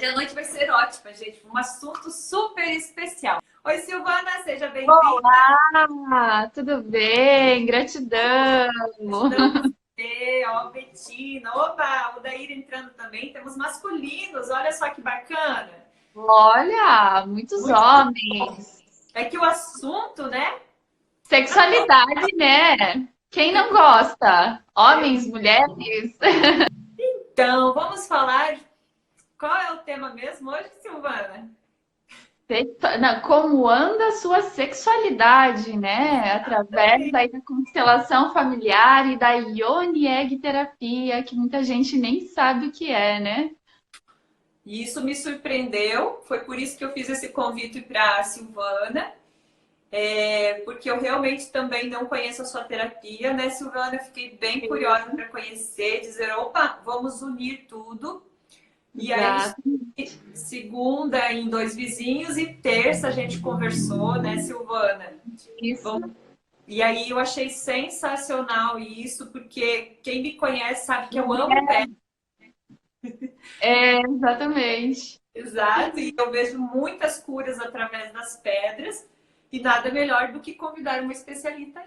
Hoje a noite vai ser ótima, gente. Um assunto super especial. Oi, Silvana, seja bem-vinda. Olá, tudo bem? Gratidão. Gratidão você, ó, Betina. Opa, o Daíra entrando também. Temos masculinos, olha só que bacana. Olha, muitos Muito bom. homens. É que o assunto, né? Sexualidade, né? Quem não gosta? Homens, mulheres. Então, vamos falar. Qual é o tema mesmo hoje, Silvana? Não, como anda a sua sexualidade, né? Através Exatamente. aí da constelação familiar e da Ioni Egg terapia, que muita gente nem sabe o que é, né? E isso me surpreendeu. Foi por isso que eu fiz esse convite para a Silvana. Porque eu realmente também não conheço a sua terapia, né, Silvana? Eu fiquei bem curiosa para conhecer, dizer, opa, vamos unir tudo. E aí, Exato. segunda em dois vizinhos e terça a gente conversou, né, Silvana? Isso. Bom, e aí eu achei sensacional isso, porque quem me conhece sabe que eu amo pé. É, exatamente. Exato, e eu vejo muitas curas através das pedras. E nada melhor do que convidar uma especialista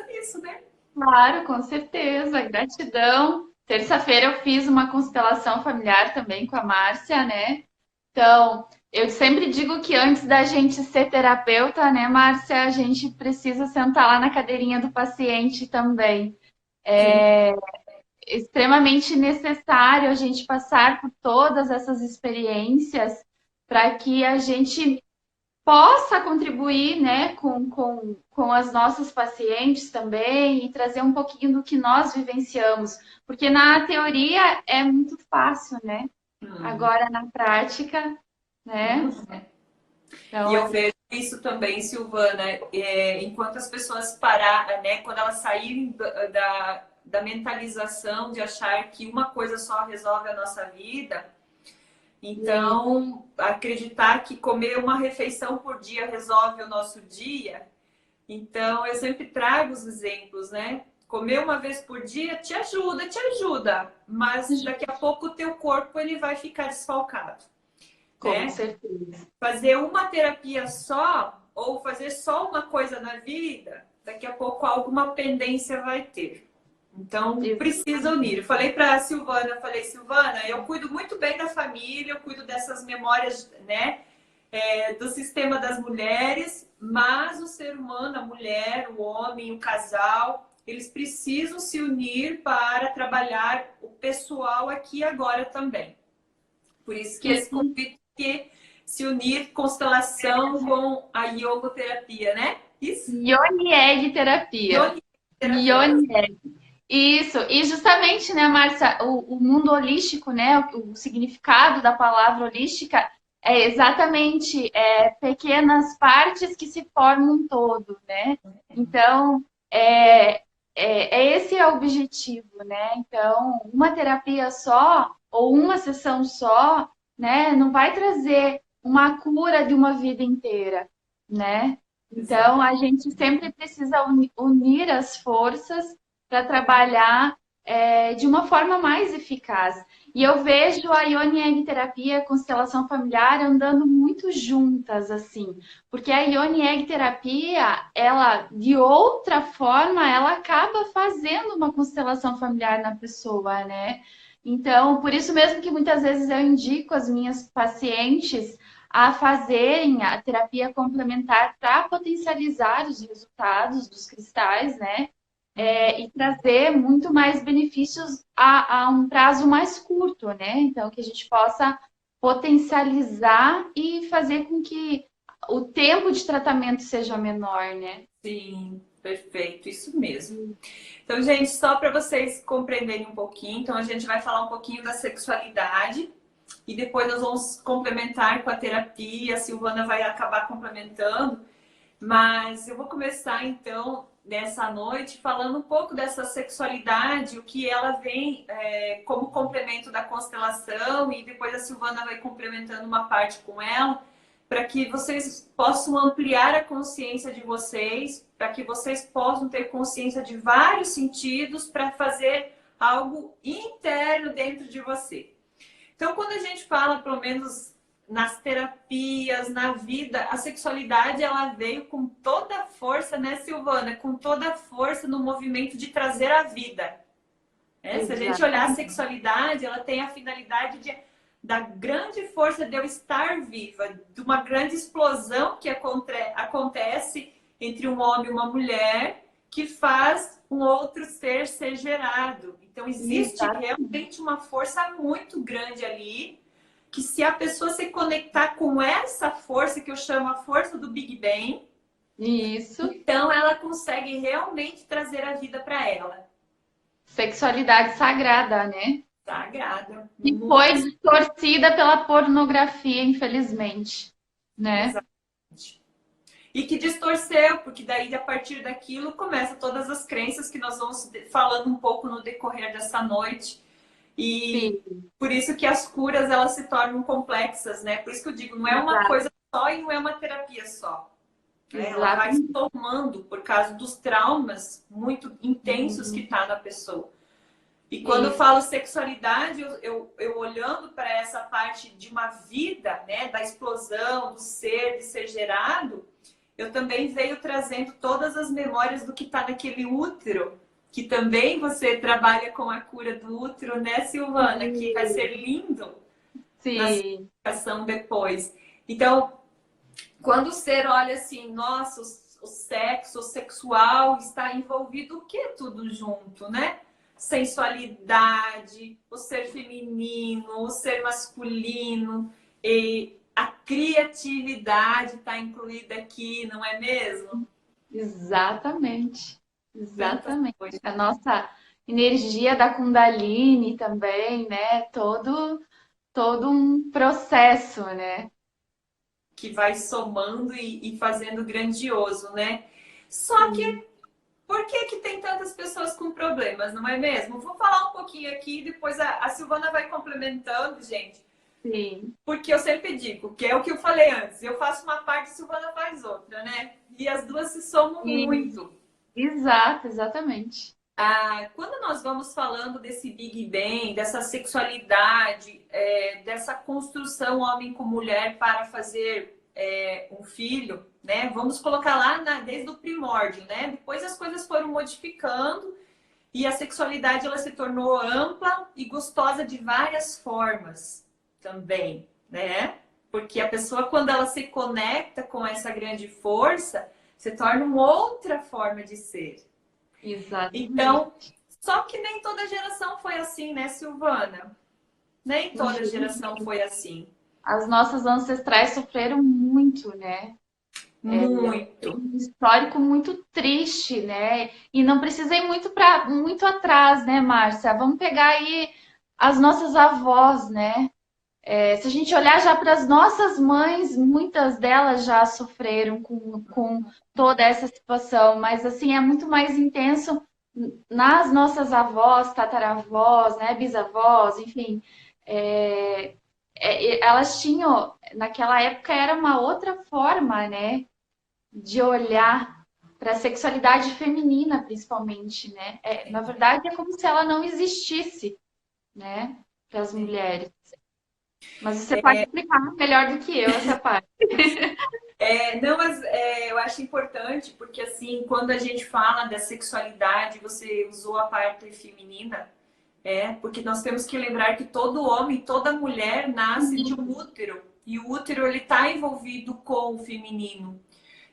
nisso, né? Claro, com certeza. Gratidão. Terça-feira eu fiz uma constelação familiar também com a Márcia, né? Então, eu sempre digo que antes da gente ser terapeuta, né, Márcia, a gente precisa sentar lá na cadeirinha do paciente também. Sim. É extremamente necessário a gente passar por todas essas experiências para que a gente possa contribuir, né, com as nossas pacientes também e trazer um pouquinho do que nós vivenciamos, porque na teoria é muito fácil, né? Hum. Agora na prática, né? E Então, eu vejo isso também, Silvana, enquanto as pessoas pararam, né, quando elas saírem da mentalização de achar que uma coisa só resolve a nossa vida, então acreditar que comer uma refeição por dia resolve o nosso dia, então eu sempre trago os exemplos, né? Comer uma vez por dia te ajuda, mas daqui a pouco o teu corpo ele vai ficar desfalcado, com né? certeza. Fazer uma terapia só ou fazer só uma coisa na vida, daqui a pouco alguma pendência vai ter. Então, precisa unir. Eu falei para a Silvana, Silvana, eu cuido muito bem da família, eu cuido dessas memórias, né, do sistema das mulheres, mas o ser humano, a mulher, o homem, o casal, eles precisam se unir para trabalhar o pessoal aqui e agora também. Por isso que esse convite que se unir constelação com a yogoterapia, né? Isso? Yoni Egg terapia. Yogoterapia. Yoni Egg. Isso, e justamente, né, Márcia, o mundo holístico, né, o significado da palavra holística é exatamente pequenas partes que se formam um todo, né? Então, esse é o objetivo, né? Então, uma terapia só ou uma sessão só, né, não vai trazer uma cura de uma vida inteira, né? Então, Exato. a gente sempre precisa unir as forças para trabalhar de uma forma mais eficaz. E eu vejo a Ione Egg terapia, a constelação familiar andando muito juntas, assim, porque a Ione Egg terapia, ela de outra forma, ela acaba fazendo uma constelação familiar na pessoa, né? Então, por isso mesmo que muitas vezes eu indico as minhas pacientes a fazerem a terapia complementar para potencializar os resultados dos cristais, né? E trazer muito mais benefícios a um prazo mais curto, né? Então, que a gente possa potencializar e fazer com que o tempo de tratamento seja menor, né? Sim, perfeito, isso mesmo. Então, gente, só para vocês compreenderem um pouquinho, então a gente vai falar um pouquinho da sexualidade e depois nós vamos complementar com a terapia, a Silvana vai acabar complementando. Mas eu vou começar então nessa noite falando um pouco dessa sexualidade, o que ela vem como complemento da constelação, e depois a Silvana vai complementando uma parte com ela, para que vocês possam ampliar a consciência de vocês, para que vocês possam ter consciência de vários sentidos para fazer algo interno dentro de você. Então, quando a gente fala, pelo menos nas terapias, na vida, a sexualidade ela veio com toda a força, né, Silvana? Com toda a força no movimento de trazer a vida. Se a gente olhar a sexualidade, ela tem a finalidade da grande força de eu estar viva, de uma grande explosão que acontece entre um homem e uma mulher, que faz um outro ser gerado. Então, existe realmente uma força muito grande ali, que se a pessoa se conectar com essa força, que eu chamo a força do Big Bang, então ela consegue realmente trazer a vida para ela. Sexualidade sagrada, né? Sagrada. E foi distorcida pela pornografia, infelizmente, né? Exatamente. E que distorceu, porque daí, a partir daquilo, começam todas as crenças que nós vamos falando um pouco no decorrer dessa noite. E por isso que as curas, elas se tornam complexas, né? Por isso que eu digo, não é uma coisa só e não é uma terapia só. Ela vai se tomando por causa dos traumas muito intensos que tá na pessoa. E quando eu falo sexualidade, eu olhando para essa parte de uma vida, né? Da explosão, do ser, de ser gerado, eu também venho trazendo todas as memórias do que está naquele útero, que também você trabalha com a cura do útero, né, Silvana? Que vai ser lindo na explicação depois. Então, quando o ser olha assim, nossa, o sexo, o sexual está envolvido o que tudo junto, né? Sensualidade, o ser feminino, o ser masculino, e a criatividade está incluída aqui, não é mesmo? Exatamente. Exatamente. A nossa energia da Kundalini também, né? Todo um processo, né? Que vai somando e fazendo grandioso, né? Só que, por que tem tantas pessoas com problemas, não é mesmo? Vou falar um pouquinho aqui, depois a Silvana vai complementando, gente. Sim. Porque eu sempre digo, que é o que eu falei antes, eu faço uma parte, a Silvana faz outra, né? E as duas se somam muito. Exato, exatamente. Quando nós vamos falando desse Big Bang, dessa sexualidade, dessa construção homem com mulher para fazer um filho, né? Vamos colocar lá desde o primórdio, né? Depois as coisas foram modificando e a sexualidade ela se tornou ampla e gostosa de várias formas também, né? Porque a pessoa, quando ela se conecta com essa grande força, se torna uma outra forma de ser. Exatamente. Então, só que nem toda geração foi assim, né, Silvana? Nem toda geração foi assim. As nossas ancestrais sofreram muito, né? Muito. Um histórico muito triste, né? E não precisa ir muito atrás, né, Márcia? Vamos pegar aí as nossas avós, né? Se a gente olhar já para as nossas mães, muitas delas já sofreram com toda essa situação, mas assim é muito mais intenso nas nossas avós, tataravós, né, bisavós, enfim. Elas tinham, naquela época era uma outra forma, né, de olhar para a sexualidade feminina, principalmente, né? Na verdade, é como se ela não existisse, né, para as mulheres. Mas você pode explicar melhor do que eu essa parte. Não, mas eu acho importante, porque assim, quando a gente fala da sexualidade, você usou a parte feminina, porque nós temos que lembrar que todo homem, toda mulher nasce de um útero. E o útero, ele está envolvido com o feminino.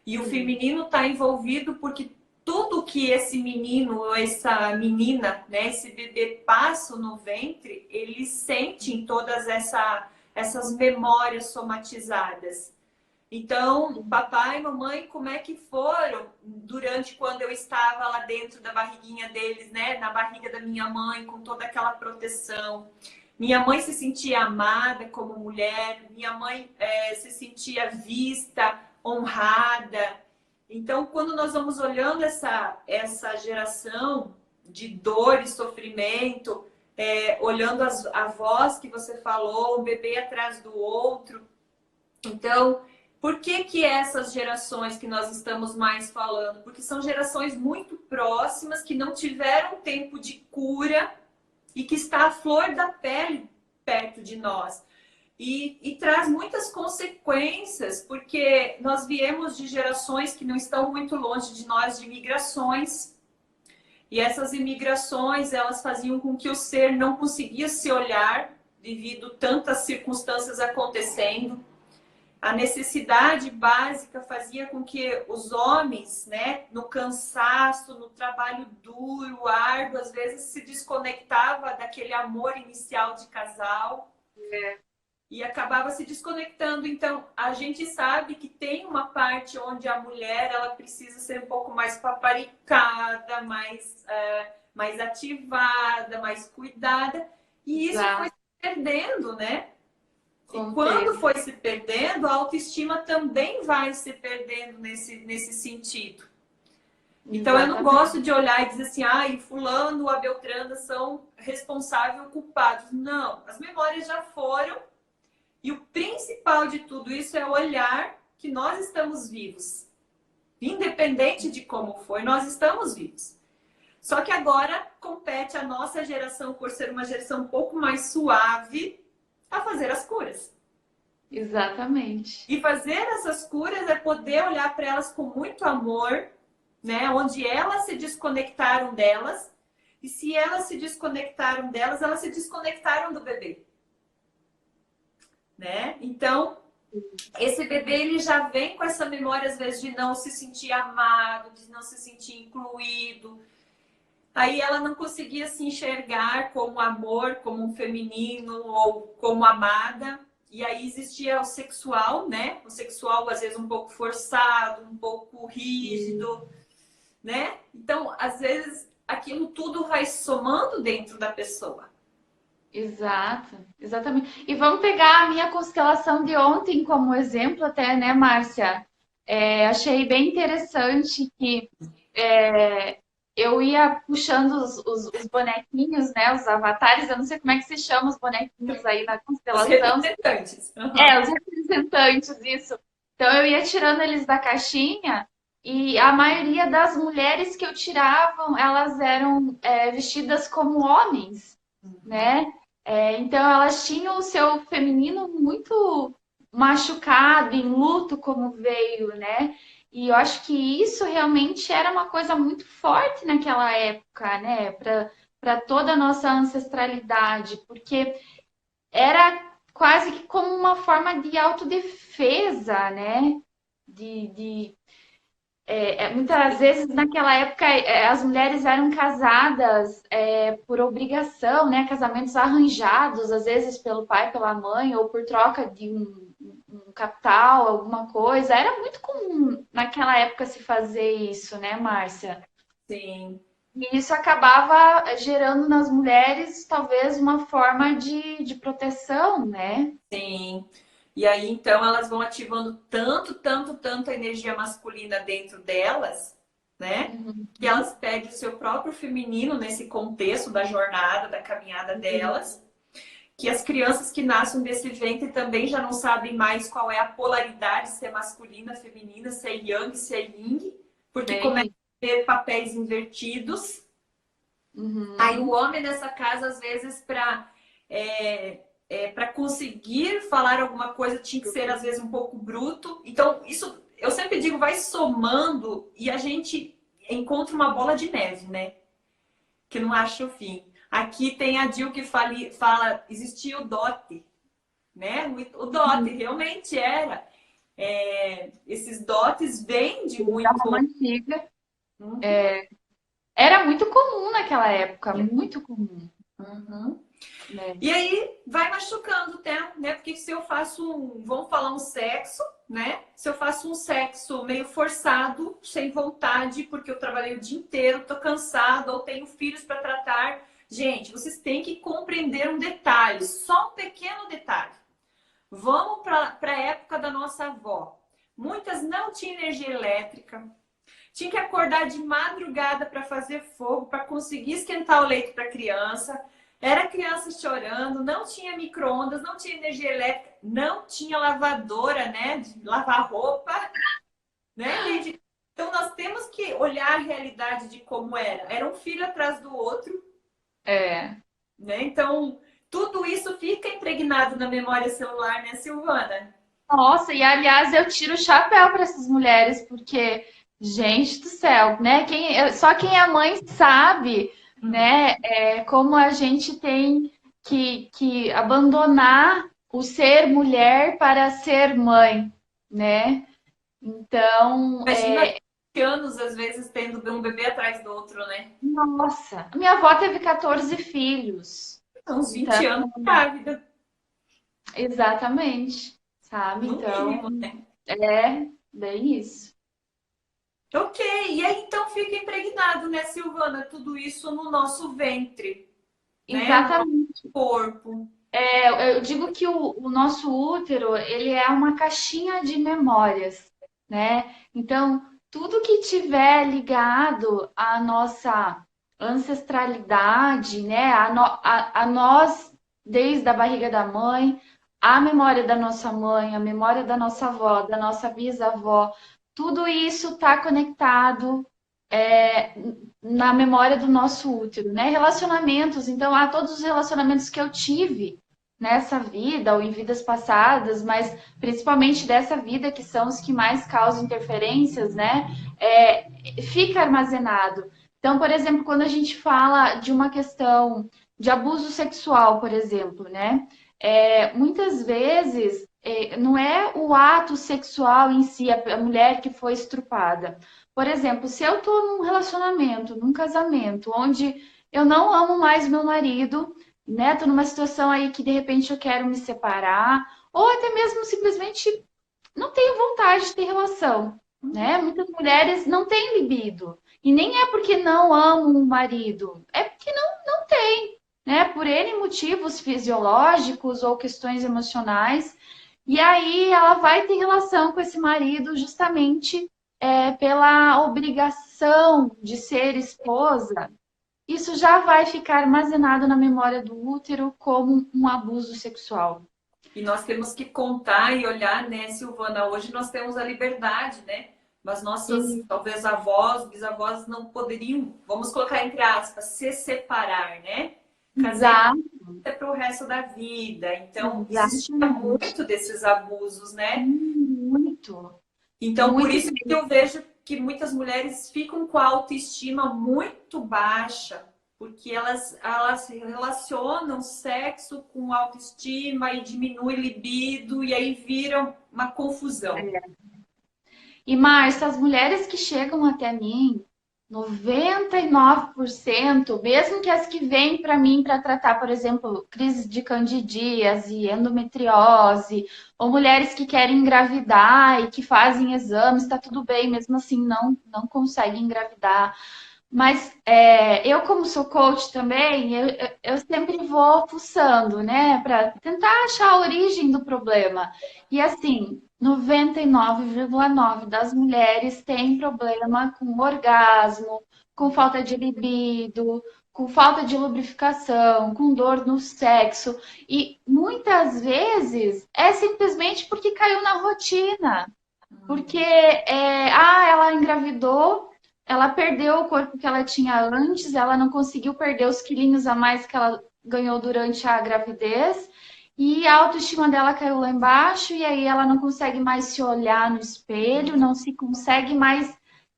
E o feminino está envolvido porque tudo que esse menino ou essa menina, né, esse bebê passa no ventre, ele sente em todas essas memórias somatizadas. Então, papai e mamãe, como é que foram durante quando eu estava lá dentro da barriguinha deles, né? Na barriga da minha mãe, com toda aquela proteção. Minha mãe se sentia amada como mulher, minha mãe se sentia vista, honrada. Então, quando nós vamos olhando essa geração de dor e sofrimento, olhando as avós que você falou, um bebê atrás do outro. Então, por que essas gerações que nós estamos mais falando? Porque são gerações muito próximas, que não tiveram tempo de cura e que está à flor da pele perto de nós. E traz muitas consequências, porque nós viemos de gerações que não estão muito longe de nós, de migrações. E essas imigrações, elas faziam com que o ser não conseguia se olhar devido a tantas circunstâncias acontecendo. A necessidade básica fazia com que os homens, né, no cansaço, no trabalho duro, árduo, às vezes se desconectava daquele amor inicial de casal. E acabava se desconectando. Então, a gente sabe que tem uma parte onde a mulher ela precisa ser um pouco mais paparicada, mais ativada, mais cuidada. E isso foi se perdendo, né? E quando foi se perdendo, a autoestima também vai se perdendo nesse sentido. Então, eu não gosto de olhar e dizer assim, o fulano, a Beltrana são responsáveis ou culpados. Não, as memórias já foram. E o principal de tudo isso é olhar que nós estamos vivos. Independente de como foi, nós estamos vivos. Só que agora compete a nossa geração, por ser uma geração um pouco mais suave, a fazer as curas. Exatamente. E fazer essas curas é poder olhar para elas com muito amor, né? Onde elas se desconectaram delas. E se elas se desconectaram delas, elas se desconectaram do bebê. Né? Então, esse bebê ele já vem com essa memória, às vezes, de não se sentir amado, de não se sentir incluído. Aí ela não conseguia se enxergar como amor, como um feminino ou como amada. E aí existia o sexual, né? O sexual, às vezes, um pouco forçado, um pouco rígido, né? Então, às vezes, aquilo tudo vai somando dentro da pessoa. Exato, exatamente. E vamos pegar a minha constelação de ontem como exemplo até, né, Márcia? Achei bem interessante que eu ia puxando os bonequinhos, né, os avatares, eu não sei como é que se chama os bonequinhos aí na constelação. Os representantes. Os representantes, isso. Então eu ia tirando eles da caixinha e a maioria das mulheres que eu tirava, elas eram vestidas como homens, né? Então elas tinham o seu feminino muito machucado, em luto, como veio, né? E eu acho que isso realmente era uma coisa muito forte naquela época, né? Para toda a nossa ancestralidade, porque era quase que como uma forma de autodefesa, né? Muitas vezes naquela época as mulheres eram casadas por obrigação, né? Casamentos arranjados, às vezes pelo pai, pela mãe, ou por troca de um capital, alguma coisa. Era muito comum naquela época se fazer isso, né, Márcia? Sim. E isso acabava gerando nas mulheres talvez uma forma de proteção, né? Sim. E aí, então, elas vão ativando tanto a energia masculina dentro delas, né? Que elas perdem o seu próprio feminino nesse contexto da jornada, da caminhada delas. Que as crianças que nascem desse ventre também já não sabem mais qual é a polaridade, se é masculina, feminina, se é yang, se é yin. Porque começam a ter papéis invertidos. Aí o homem nessa casa, às vezes, para conseguir falar alguma coisa, tinha que ser, às vezes, um pouco bruto. Então, isso, eu sempre digo, vai somando e a gente encontra uma bola de neve, né? Que não acha o fim. Aqui tem a Jill que fala existia o dote, né? O dote realmente era. Esses dotes vêm de muito... antiga. Era muito comum naquela época, muito comum. E aí vai machucando até, né? Porque se eu faço vamos falar um sexo, né? Se eu faço um sexo meio forçado, sem vontade, porque eu trabalhei o dia inteiro, tô cansada ou tenho filhos para tratar. Gente, vocês têm que compreender um detalhe, só um pequeno detalhe. Vamos para a época da nossa avó. Muitas não tinham energia elétrica. Tinha que acordar de madrugada para fazer fogo, para conseguir esquentar o leite para a criança. Era criança chorando, não tinha micro-ondas, não tinha energia elétrica, não tinha lavadora, né? De lavar roupa, né, gente? Então, nós temos que olhar a realidade de como era. Era um filho atrás do outro. Né? Então, tudo isso fica impregnado na memória celular, né, Silvana? Nossa, e aliás, eu tiro o chapéu para essas mulheres, porque, gente do céu, né? Só quem é mãe sabe, né? Como a gente tem que abandonar o ser mulher para ser mãe, né? Então, Imagina 20 anos, às vezes, tendo um bebê atrás do outro, né? nossa, minha avó teve 14 filhos. Então, uns Então, 20 anos grávida, exatamente, sabe? no Então, mínimo, né? é bem isso. Ok, e aí então fica impregnado, né, Silvana, tudo isso no nosso ventre, né? No nosso Exatamente. corpo. Eu digo que o nosso útero, ele é uma caixinha de memórias, né? Então, tudo que tiver ligado à nossa ancestralidade, né? A nós, desde a barriga da mãe, a memória da nossa mãe, a memória da nossa avó, da nossa bisavó, tudo isso está conectado é, na memória do nosso útero, né? Relacionamentos, então, há todos os relacionamentos que eu tive nessa vida ou em vidas passadas, mas principalmente dessa vida, que são os que mais causam interferências, né? Fica armazenado. Então, por exemplo, quando a gente fala de uma questão de abuso sexual, por exemplo, né? Muitas vezes não é o ato sexual em si, a mulher que foi estrupada. Por exemplo, se eu estou num relacionamento, num casamento, onde eu não amo mais meu marido, né? Tô numa situação aí que de repente eu quero me separar, ou até mesmo simplesmente não tenho vontade de ter relação, né? Muitas mulheres não têm libido. E nem é porque não amam o marido, é porque não tem, né? Por N motivos fisiológicos ou questões emocionais. E aí ela vai ter relação com esse marido justamente pela obrigação de ser esposa. Isso já vai ficar armazenado na memória do útero como um abuso sexual. E nós temos que contar e olhar, né, Silvana? Hoje nós temos a liberdade, né? Mas nossas, E, talvez, avós, bisavós não poderiam, vamos colocar entre aspas, se separar, né? Casar exato, é para o resto da vida. Então, existia exatamente. muito desses abusos, né? Muito, Então, por muito isso que eu vejo que muitas mulheres ficam com a autoestima muito baixa, porque elas relacionam sexo com autoestima e diminui libido, e aí vira uma confusão. E, Márcia, as mulheres que chegam até mim, 99%, mesmo que as que vêm para mim para tratar, por exemplo, crise de candidíase, endometriose, ou mulheres que querem engravidar e que fazem exames, está tudo bem, mesmo assim não conseguem engravidar. Mas eu, como sou coach também, eu sempre vou fuçando, né, para tentar achar a origem do problema. E assim, 99,9% das mulheres têm problema com orgasmo, com falta de libido, com falta de lubrificação, com dor no sexo. E muitas vezes é simplesmente porque caiu na rotina. Porque ela engravidou, ela perdeu o corpo que ela tinha antes, ela não conseguiu perder os quilinhos a mais que ela ganhou durante a gravidez, e a autoestima dela caiu lá embaixo, e aí ela não consegue mais se olhar no espelho, não se consegue mais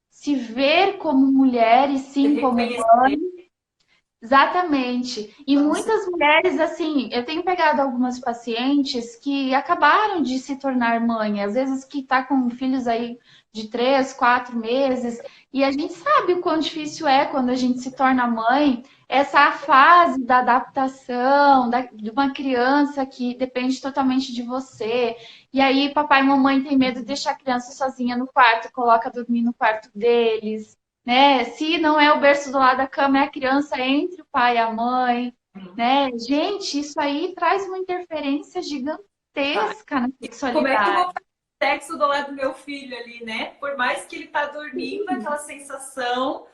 se ver como mulher e Se sim como reconhecer. exatamente. E Nossa, muitas mulheres, assim, eu tenho pegado algumas pacientes que acabaram de se tornar mãe, às vezes que tá com filhos aí de 3, 4 meses, e a gente sabe o quão difícil é quando a gente se torna mãe, essa fase da adaptação de uma criança que depende totalmente de você. E aí, papai e mamãe tem medo de deixar a criança sozinha no quarto, coloca dormir no quarto deles, né? Se não é o berço do lado da cama, é a criança entre o pai e a mãe, né? Gente, isso aí traz uma interferência gigantesca na como é que eu vou sexualidade. fazer sexo do lado do meu filho ali, né? Por mais que ele tá dormindo, aquela sensação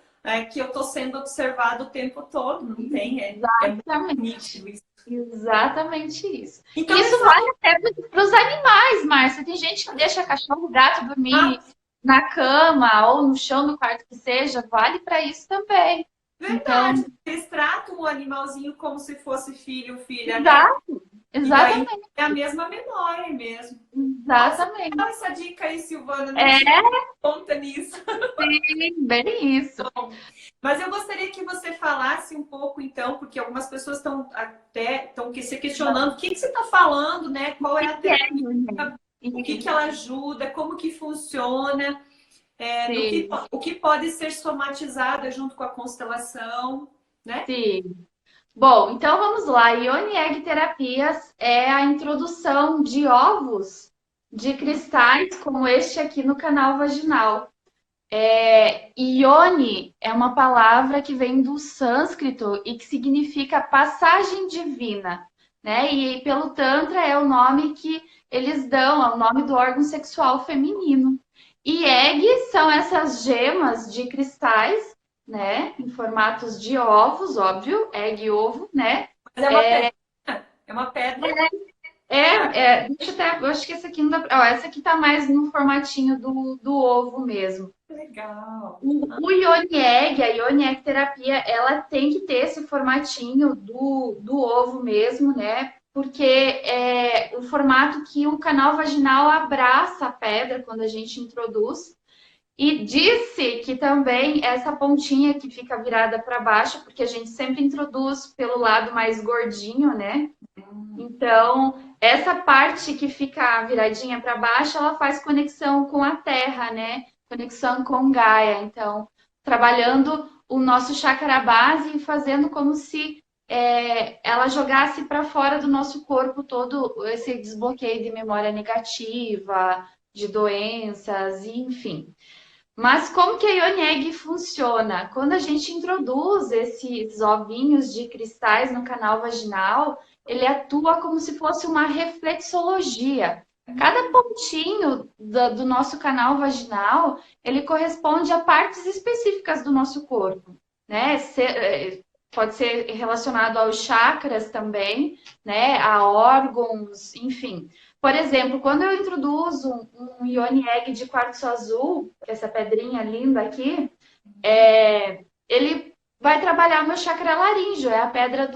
que eu tô sendo observado o tempo todo, não tem? É muito Exatamente. nítido isso. Exatamente isso. Então, E me isso vale até para os animais, Márcia. Tem gente que deixa cachorro, gato dormir fala, na cama ou no chão do quarto que seja, vale para isso também. Então, Verdade. Eles tratam o animalzinho como se fosse filho ou filha, né? exato, E daí exatamente, é a mesma memória mesmo. Nossa, exatamente. dá essa dica aí, Silvana, não É, tinha conta nisso. sim, bem isso. Mas eu gostaria que você falasse um pouco, então, porque algumas pessoas estão se questionando o que você está falando, né? Qual é a Que é, terapia, né? o que ela ajuda, como que funciona, Sim, o que pode ser somatizado junto com a constelação, né? sim. Bom, então vamos lá. Ione Egg Terapias é a introdução de ovos de cristais como este aqui no canal vaginal. Ione é uma palavra que vem do sânscrito e que significa passagem divina, né? E pelo Tantra é o nome que eles dão, é o nome do órgão sexual feminino. E egg são essas gemas de cristais, né? Em formatos de ovos, óbvio, egg e ovo, né? Mas é uma pedra. É uma pedra. Deixa eu até, eu acho que essa aqui não dá pra, ó, essa aqui tá mais no formatinho do ovo mesmo. Legal. O Ione Egg, a Ione Egg terapia, ela tem que ter esse formatinho do ovo mesmo, né? Porque é o formato que o canal vaginal abraça a pedra quando a gente introduz. E disse que também essa pontinha que fica virada para baixo, porque a gente sempre introduz pelo lado mais gordinho, né? Então, essa parte que fica viradinha para baixo, ela faz conexão com a terra, né? Conexão com Gaia. Então, trabalhando o nosso chakra base e fazendo como se ela jogasse para fora do nosso corpo todo esse desbloqueio de memória negativa, de doenças, enfim. Mas como que a Ione Egg funciona? Quando a gente introduz esses ovinhos de cristais no canal vaginal, ele atua como se fosse uma reflexologia. Cada pontinho do nosso canal vaginal, ele corresponde a partes específicas do nosso corpo, né? Pode ser relacionado aos chakras também, né? A órgãos, enfim. Por exemplo, quando eu introduzo um Ione Egg de quartzo azul, que é essa pedrinha linda aqui, ele vai trabalhar o meu chakra laríngeo, é a pedra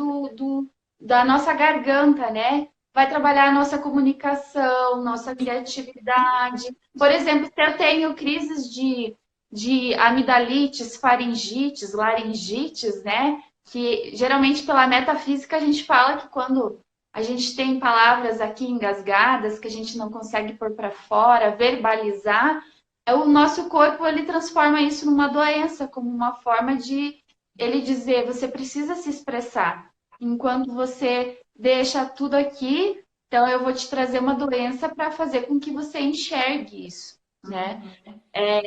da nossa garganta, né? Vai trabalhar a nossa comunicação, nossa criatividade. Por exemplo, se eu tenho crises de amidalites, faringites, laringites, né? Que geralmente pela metafísica a gente fala que quando a gente tem palavras aqui engasgadas que a gente não consegue pôr para fora, verbalizar, o nosso corpo ele transforma isso numa doença, como uma forma de ele dizer, você precisa se expressar. Enquanto você deixa tudo aqui, então eu vou te trazer uma doença para fazer com que você enxergue isso, né?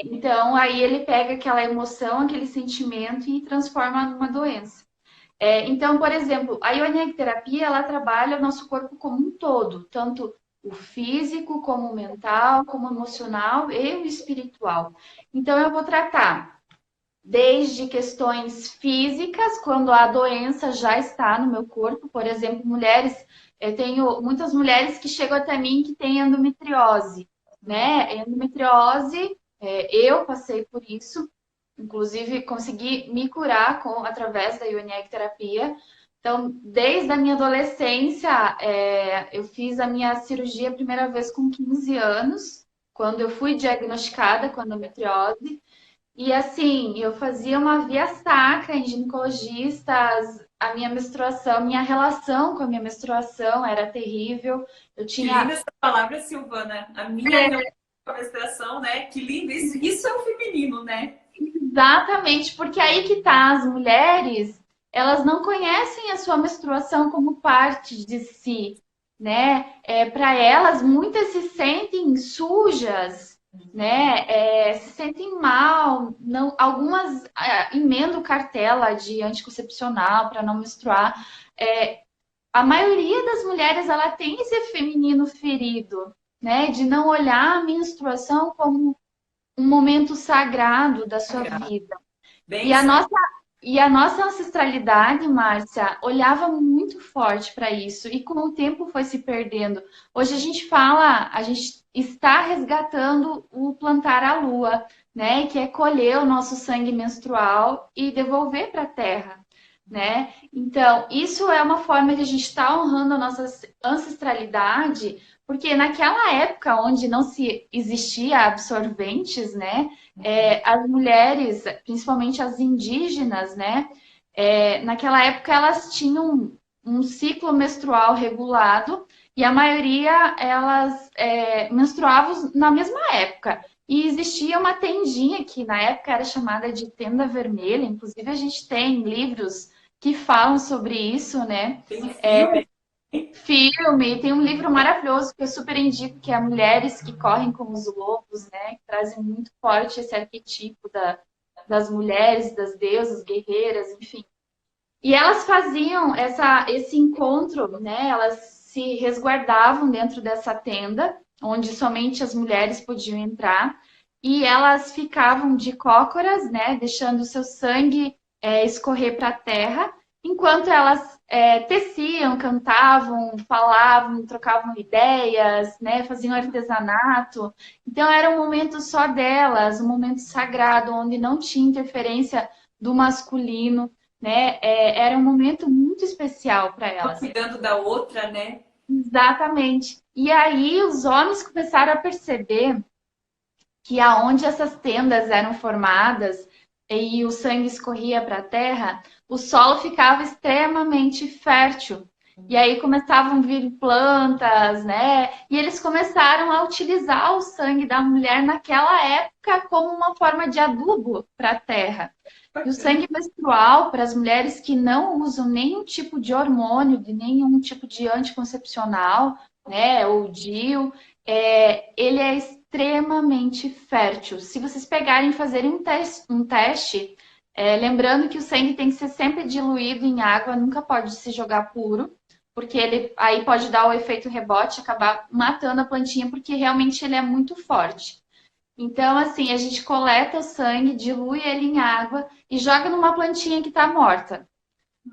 Então aí ele pega aquela emoção, aquele sentimento e transforma numa doença. Então, por exemplo, a ionecterapia, ela trabalha o nosso corpo como um todo, tanto o físico, como o mental, como o emocional e o espiritual. Então, eu vou tratar desde questões físicas, quando a doença já está no meu corpo, por exemplo, mulheres, eu tenho muitas mulheres que chegam até mim que têm endometriose, né? Endometriose, eu passei por isso, inclusive consegui me curar através da Ionic terapia. Então, desde a minha adolescência, eu fiz a minha cirurgia a primeira vez com 15 anos, quando eu fui diagnosticada com endometriose. E assim, eu fazia uma via sacra em ginecologistas, a minha menstruação, minha relação com a minha menstruação era terrível. Eu Que linda tinha. essa palavra, Silvana. A minha relação com a menstruação, né? Que lindo. Isso é o feminino, né? Exatamente, porque aí que tá, as mulheres, elas não conhecem a sua menstruação como parte de si, né? Para elas, muitas se sentem sujas, né? Se sentem mal, não, algumas emendam cartela de anticoncepcional para não menstruar. A maioria das mulheres, ela tem esse feminino ferido, né? De não olhar a menstruação como um momento sagrado da sua vida. E Bem a nossa, E a nossa ancestralidade, Márcia, olhava muito forte para isso e com o tempo foi se perdendo. Hoje a gente fala, a gente está resgatando o plantar a lua, né? Que é colher o nosso sangue menstrual e devolver para a terra, né? Então, isso é uma forma de a gente estar honrando a nossa ancestralidade, porque naquela época onde não se existia absorventes, né? As mulheres, principalmente as indígenas, né? Naquela época elas tinham um ciclo menstrual regulado e a maioria elas menstruavam na mesma época. E existia uma tendinha que na época era chamada de tenda vermelha, inclusive a gente tem livros que falam sobre isso, né? Tem um filme? Filme, tem um livro maravilhoso que eu super indico, que é Mulheres que Correm com os Lobos, né? Que trazem muito forte esse arquetipo das mulheres, das deusas, guerreiras, enfim. E elas faziam esse encontro, né? Elas se resguardavam dentro dessa tenda, onde somente as mulheres podiam entrar, e elas ficavam de cócoras, né? Deixando o seu sangue escorrer para a terra, enquanto elas teciam, cantavam, falavam, trocavam ideias, né? Faziam artesanato. Então era um momento só delas, um momento sagrado, onde não tinha interferência do masculino, né? Era um momento muito especial para Uma elas. cuidando da outra, né? Exatamente. E aí os homens começaram a perceber que aonde essas tendas eram formadas e o sangue escorria para a terra, o solo ficava extremamente fértil. E aí começavam a vir plantas, né? E eles começaram a utilizar o sangue da mulher naquela época como uma forma de adubo para a terra. E o sangue menstrual, para as mulheres que não usam nenhum tipo de hormônio, de nenhum tipo de anticoncepcional, né, ou DIU, ele é extremamente fértil. Se vocês pegarem e fazerem um teste, lembrando que o sangue tem que ser sempre diluído em água, nunca pode se jogar puro, porque ele aí pode dar o efeito rebote, acabar matando a plantinha, porque realmente ele é muito forte. Então, assim, a gente coleta o sangue, dilui ele em água e joga numa plantinha que está morta.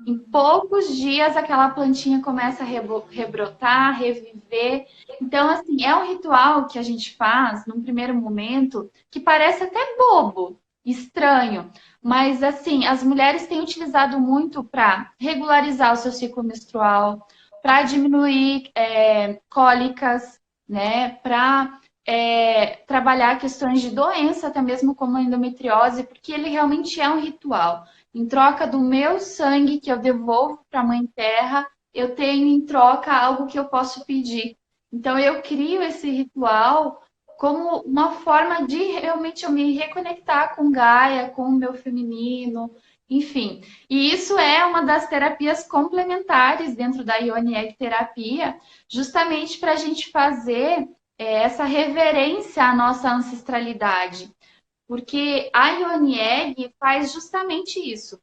Em poucos dias, aquela plantinha começa a rebrotar, reviver. Então, assim, é um ritual que a gente faz num primeiro momento que parece até bobo, estranho. Mas, assim, as mulheres têm utilizado muito para regularizar o seu ciclo menstrual, para diminuir cólicas, né? Para trabalhar questões de doença, até mesmo como a endometriose, porque ele realmente é um ritual. Em troca do meu sangue que eu devolvo para a Mãe Terra, eu tenho em troca algo que eu posso pedir. Então eu crio esse ritual como uma forma de realmente eu me reconectar com Gaia, com o meu feminino, enfim. E isso é uma das terapias complementares dentro da Ioni Egg terapia, justamente para a gente fazer essa reverência à nossa ancestralidade. Porque a Ioni Egg faz justamente isso.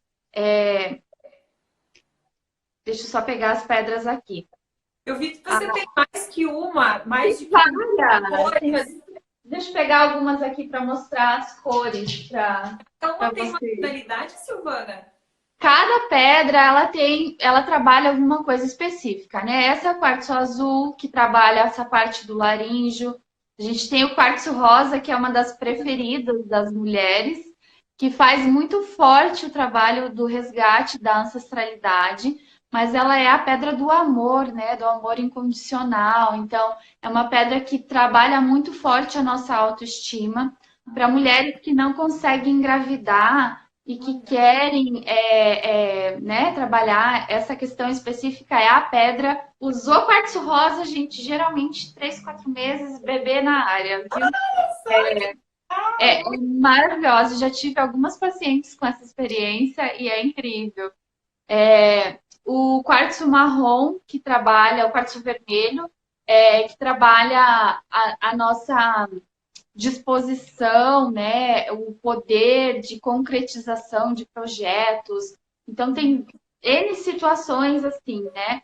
Deixa eu só pegar as pedras aqui. Eu vi que você tem mais que uma, mais de cores. Deixa eu pegar algumas aqui para mostrar as cores para Então, tem uma vocês. finalidade, Silvana? Cada pedra ela trabalha alguma coisa específica, né? Essa é o quartzo azul, que trabalha essa parte do laríngeo. A gente tem o quartzo rosa, que é uma das preferidas das mulheres, que faz muito forte o trabalho do resgate da ancestralidade, mas ela é a pedra do amor, né? Do amor incondicional. Então, é uma pedra que trabalha muito forte a nossa autoestima. Para mulheres que não conseguem engravidar, e que querem né, trabalhar essa questão específica é a pedra. Usou quartzo rosa, gente, geralmente 3, 4 meses, bebê na área, viu? É maravilhosa. Já tive algumas pacientes com essa experiência e é incrível. O quartzo marrom, que trabalha, o quartzo vermelho, que trabalha a nossa disposição, né, o poder de concretização de projetos. Então, tem N situações assim, né?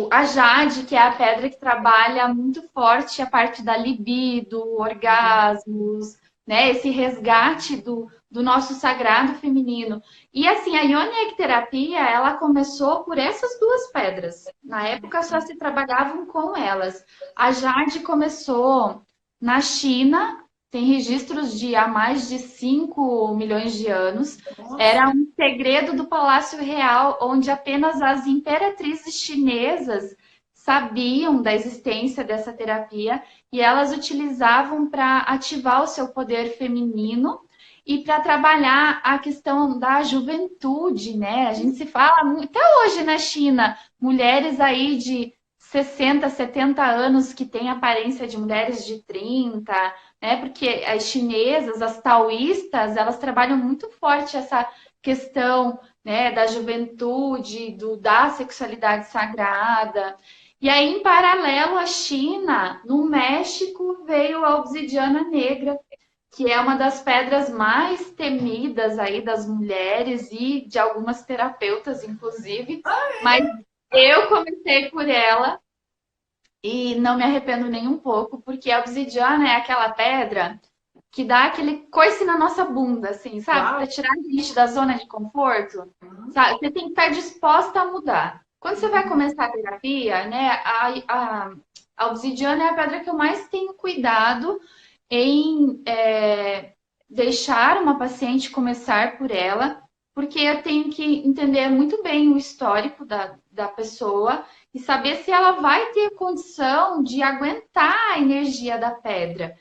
A jade, que é a pedra que trabalha muito forte a parte da libido, orgasmos, né? Esse resgate do nosso sagrado feminino. E assim, a Ioni Egg Terapia, ela começou por essas duas pedras. Na época só se trabalhavam com elas. A Jade começou na China, tem registros de há mais de 5 milhões de anos. Nossa. Era um segredo do Palácio Real, onde apenas as imperatrizes chinesas sabiam da existência dessa terapia e elas utilizavam para ativar o seu poder feminino e para trabalhar a questão da juventude, né? A gente se fala até hoje na China, mulheres aí de 60, 70 anos que têm aparência de mulheres de 30, né? Porque as chinesas, as taoístas, elas trabalham muito forte essa questão, né, da juventude, da sexualidade sagrada. E aí, em paralelo à China, no México, veio a obsidiana negra, que é uma das pedras mais temidas aí das mulheres e de algumas terapeutas, inclusive. Mas eu comecei por ela e não me arrependo nem um pouco, porque a obsidiana é aquela pedra que dá aquele coice na nossa bunda, assim, sabe? Uau. Para tirar a gente da zona de conforto, sabe? Você tem que estar disposta a mudar. Quando você vai começar a terapia, né, a obsidiana é a pedra que eu mais tenho cuidado em deixar uma paciente começar por ela, porque eu tenho que entender muito bem o histórico da pessoa e saber se ela vai ter condição de aguentar a energia da pedra.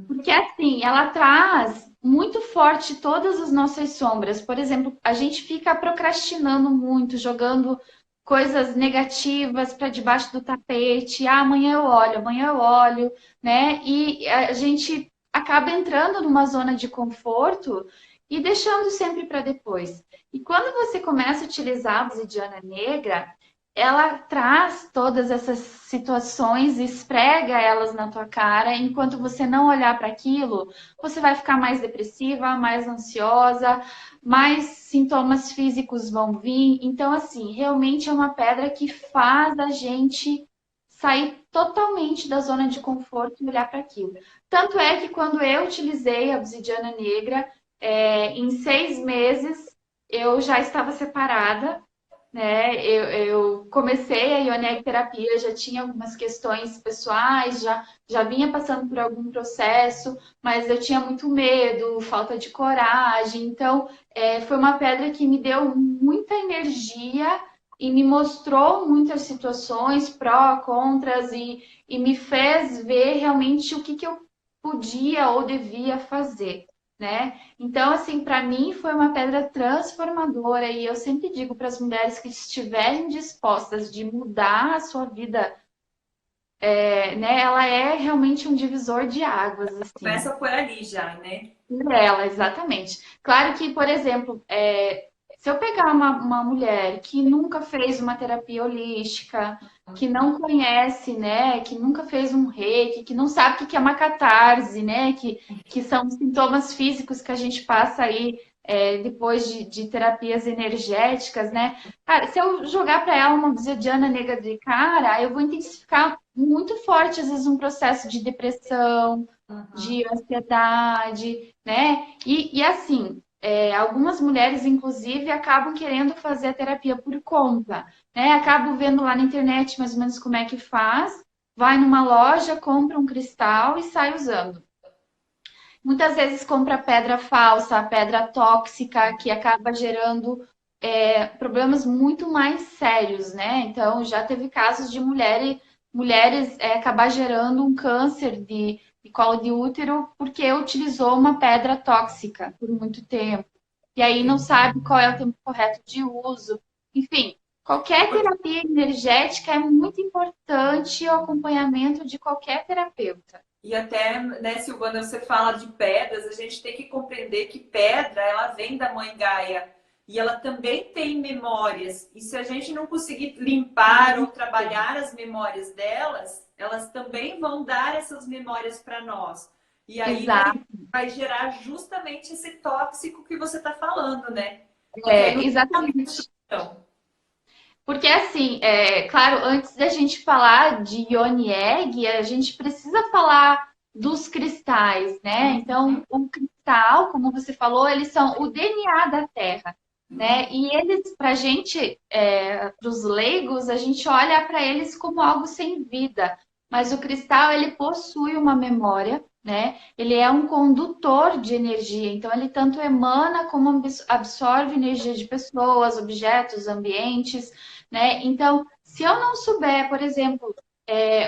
Porque assim, ela traz muito forte todas as nossas sombras. Por exemplo, a gente fica procrastinando muito, jogando coisas negativas para debaixo do tapete. Ah, amanhã eu olho, né? E a gente acaba entrando numa zona de conforto e deixando sempre para depois. E quando você começa a utilizar a obsidiana negra, ela traz todas essas situações, esfrega elas na tua cara, enquanto você não olhar para aquilo, você vai ficar mais depressiva, mais ansiosa, mais sintomas físicos vão vir. Então, assim, realmente é uma pedra que faz a gente sair totalmente da zona de conforto e olhar para aquilo. Tanto é que quando eu utilizei a obsidiana negra, em 6 meses eu já estava separada, né? Eu comecei a ioneg terapia, já tinha algumas questões pessoais, já vinha passando por algum processo, mas eu tinha muito medo, falta de coragem. Então, foi uma pedra que me deu muita energia e me mostrou muitas situações, pró, contras, e me fez ver realmente o que eu podia ou devia fazer, né? Então, assim, para mim foi uma pedra transformadora e eu sempre digo para as mulheres que estiverem dispostas de mudar a sua vida, né? Ela é realmente um divisor de águas, assim. Começa por ali já, né? Por ela, exatamente. Claro que, por exemplo, se eu pegar uma mulher que nunca fez uma terapia holística, que não conhece, né, que nunca fez um reiki, que não sabe o que é uma catarse, né, que são sintomas físicos que a gente passa aí depois de terapias energéticas, né? Cara, se eu jogar para ela uma obsidiana negra de cara, eu vou intensificar muito forte, às vezes, um processo de depressão, de ansiedade, né? E assim, algumas mulheres, inclusive, acabam querendo fazer a terapia por conta, né? Acabam vendo lá na internet mais ou menos como é que faz, vai numa loja, compra um cristal e sai usando. Muitas vezes compra pedra falsa, pedra tóxica, que acaba gerando problemas muito mais sérios, né? Então, já teve casos de mulheres acabar gerando um câncer de colo de útero porque utilizou uma pedra tóxica por muito tempo. E aí não sabe qual é o tempo correto de uso. Enfim, qualquer terapia energética é muito importante o acompanhamento de qualquer terapeuta. E até, né, Silvana, você fala de pedras, a gente tem que compreender que pedra, ela vem da mãe Gaia e ela também tem memórias. E se a gente não conseguir limpar ou trabalhar as memórias delas, elas também vão dar essas memórias para nós. E aí Exato. vai gerar justamente esse tóxico que você está falando, né? Porque aí não tem Exatamente. solução. Porque, assim, claro, antes da gente falar de Ioni Egg, a gente precisa falar dos cristais, né? Então, o cristal, como você falou, eles são o DNA da Terra, né? E eles, para a gente, para os leigos, a gente olha para eles como algo sem vida. Mas o cristal, ele possui uma memória, né? Ele é um condutor de energia, então ele tanto emana como absorve energia de pessoas, objetos, ambientes, né? Então, se eu não souber, por exemplo,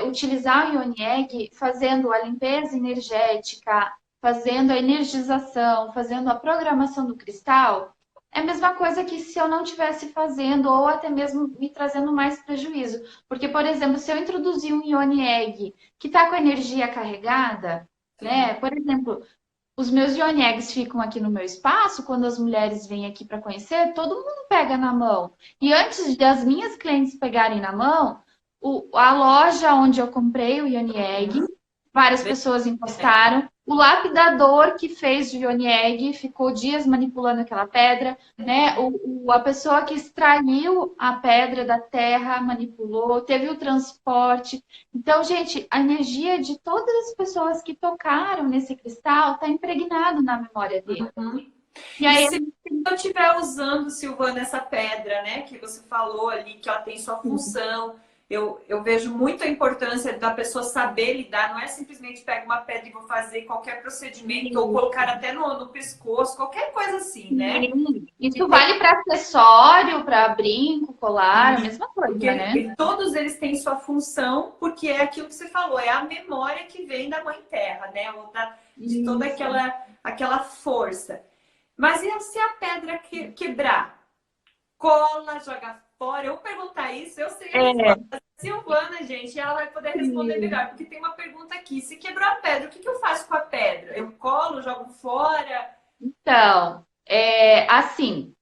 utilizar o Ion Egg fazendo a limpeza energética, fazendo a energização, fazendo a programação do cristal, é a mesma coisa que se eu não estivesse fazendo, ou até mesmo me trazendo mais prejuízo. Porque, por exemplo, se eu introduzir um Ion Egg que está com a energia carregada, né? Por exemplo, os meus Ion Eggs ficam aqui no meu espaço, quando as mulheres vêm aqui para conhecer, todo mundo pega na mão. E antes das minhas clientes pegarem na mão, a loja onde eu comprei o Ion Egg, várias pessoas encostaram. O lapidador que fez o Ion Egg ficou dias manipulando aquela pedra, né? A pessoa que extraiu a pedra da terra manipulou, teve o transporte. Então, gente, a energia de todas as pessoas que tocaram nesse cristal está impregnado na memória dele. E aí, se eu estiver usando, Silvana, essa pedra, né, que você falou ali, que ela tem sua função, eu vejo muito a importância da pessoa saber lidar, não é simplesmente pegar uma pedra e vou fazer qualquer procedimento, ou colocar até no pescoço, qualquer coisa assim, né? Isso vale para acessório, para brinco, colar, a mesma coisa, porque né? todos eles têm sua função, porque é aquilo que você falou, é a memória que vem da Mãe Terra, né? Ou de toda aquela força. Mas e se a pedra quebrar? Cola, joga fora? Eu vou perguntar isso, eu sei a resposta. Silvana, gente, ela vai poder responder melhor, porque tem uma pergunta aqui. Se quebrou a pedra, o que eu faço com a pedra? Eu colo, jogo fora? Então, assim,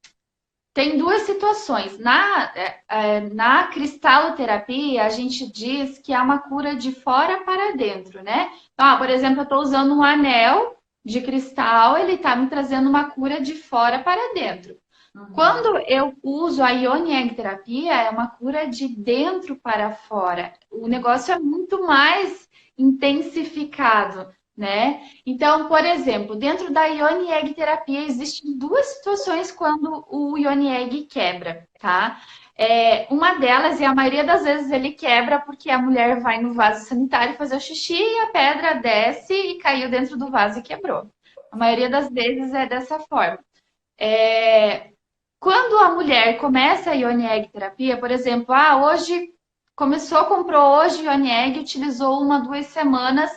tem duas situações. Na cristaloterapia, a gente diz que é uma cura de fora para dentro, né? Então, por exemplo, eu estou usando um anel de cristal, ele está me trazendo uma cura de fora para dentro. Quando eu uso a Ion Egg terapia, é uma cura de dentro para fora. O negócio é muito mais intensificado, né? Então, por exemplo, dentro da Ion Egg terapia existem duas situações quando o Ion Egg quebra, tá? Uma delas, e a maioria das vezes ele quebra porque a mulher vai no vaso sanitário fazer o xixi e a pedra desce e caiu dentro do vaso e quebrou. A maioria das vezes é dessa forma. Quando a mulher começa a Ion Egg terapia, por exemplo, hoje comprou hoje Ion Egg, utilizou 2 semanas,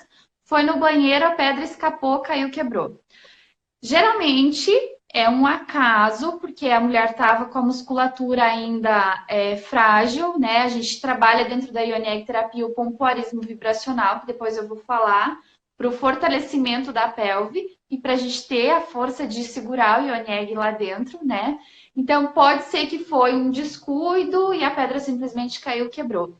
foi no banheiro, a pedra escapou, caiu, quebrou. Geralmente é um acaso, porque a mulher estava com a musculatura ainda frágil, né? A gente trabalha dentro da Ion Egg terapia o pompoarismo vibracional, que depois eu vou falar, para o fortalecimento da pelve e para a gente ter a força de segurar o Ion Egg lá dentro, né? Então, pode ser que foi um descuido e a pedra simplesmente caiu, quebrou.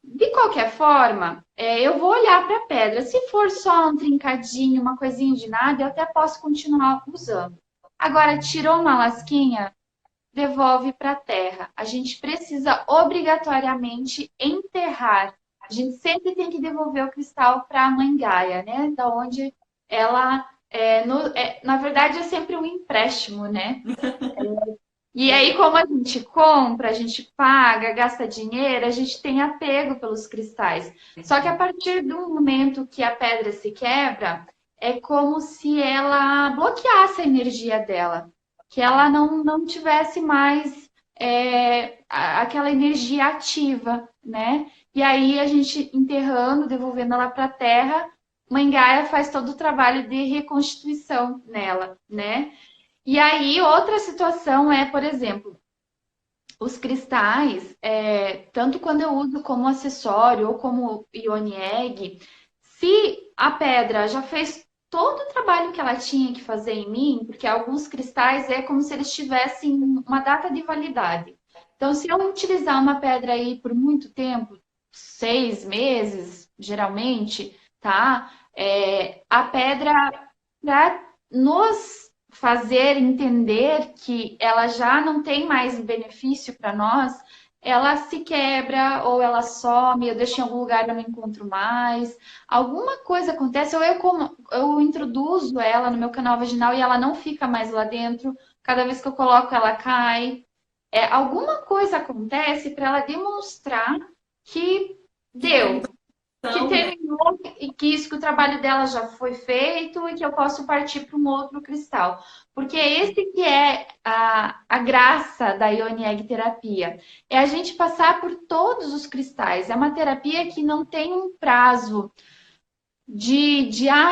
De qualquer forma, eu vou olhar para a pedra. Se for só um trincadinho, uma coisinha de nada, eu até posso continuar usando. Agora, tirou uma lasquinha, devolve para a terra. A gente precisa obrigatoriamente enterrar. A gente sempre tem que devolver o cristal para a Mãe Gaia, né? Da onde ela... na verdade, é sempre um empréstimo, né? E aí, como a gente compra, a gente paga, gasta dinheiro, a gente tem apego pelos cristais. Só que a partir do momento que a pedra se quebra, é como se ela bloqueasse a energia dela, que ela não tivesse mais aquela energia ativa, né? E aí a gente enterrando, devolvendo ela para a terra, Mãe Gaia faz todo o trabalho de reconstituição nela, né? E aí, outra situação é, por exemplo, os cristais, tanto quando eu uso como acessório ou como Ion Egg, se a pedra já fez todo o trabalho que ela tinha que fazer em mim, porque alguns cristais é como se eles tivessem uma data de validade. Então, se eu utilizar uma pedra aí por muito tempo, 6 meses, geralmente, tá? A pedra, para nos fazer entender que ela já não tem mais benefício para nós, ela se quebra, ou ela some, eu deixo em algum lugar e não encontro mais. Alguma coisa acontece, ou eu introduzo ela no meu canal vaginal e ela não fica mais lá dentro. Cada vez que eu coloco, ela cai. Alguma coisa acontece para ela demonstrar que Que tem deu, que noção, né? terminou e que isso, que o trabalho dela já foi feito e que eu posso partir para um outro cristal. Porque esse que é a graça da Ione Egg terapia. É a gente passar por todos os cristais. É uma terapia que não tem um prazo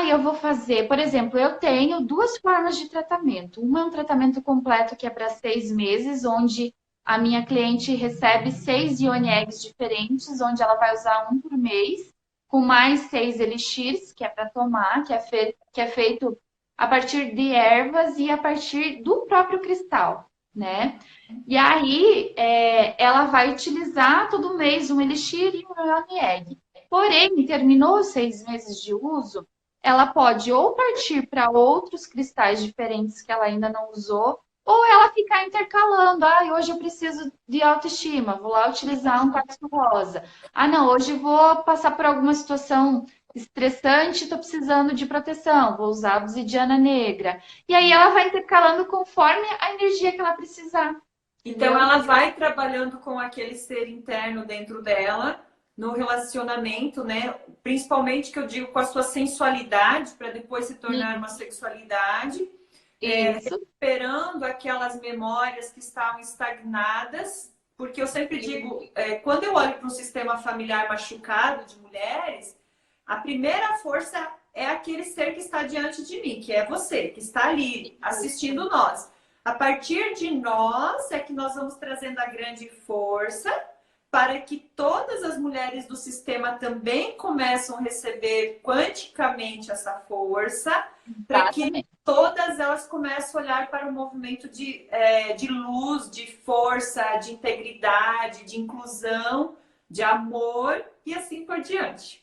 eu vou fazer. Por exemplo, eu tenho duas formas de tratamento. Uma é um tratamento completo que é para 6 meses, onde a minha cliente recebe 6 Ione Eggs diferentes, onde ela vai usar um por mês, com mais 6 elixirs, que é para tomar, que é feito a partir de ervas e a partir do próprio cristal, né? E aí, ela vai utilizar todo mês um elixir e um Ione Egg. Porém, terminou os 6 meses de uso, ela pode ou partir para outros cristais diferentes que ela ainda não usou, ou ela ficar intercalando. Ah, hoje eu preciso de autoestima, vou lá utilizar um quartzo rosa. Ah, não, hoje eu vou passar por alguma situação estressante, estou precisando de proteção, vou usar a obsidiana negra. E aí ela vai intercalando conforme a energia que ela precisar. Então, Entendeu? ela vai trabalhando com aquele ser interno dentro dela, no relacionamento, né? Principalmente que eu digo com a sua sensualidade, para depois se tornar uma sexualidade, Isso. recuperando aquelas memórias que estavam estagnadas, porque eu sempre digo, quando eu olho para um sistema familiar machucado de mulheres, a primeira força é aquele ser que está diante de mim, que é você, que está ali assistindo nós. A partir de nós é que nós vamos trazendo a grande força para que todas as mulheres do sistema também começam a receber quanticamente essa força, para que todas elas começam a olhar para o movimento de luz, de força, de integridade, de inclusão, de amor e assim por diante.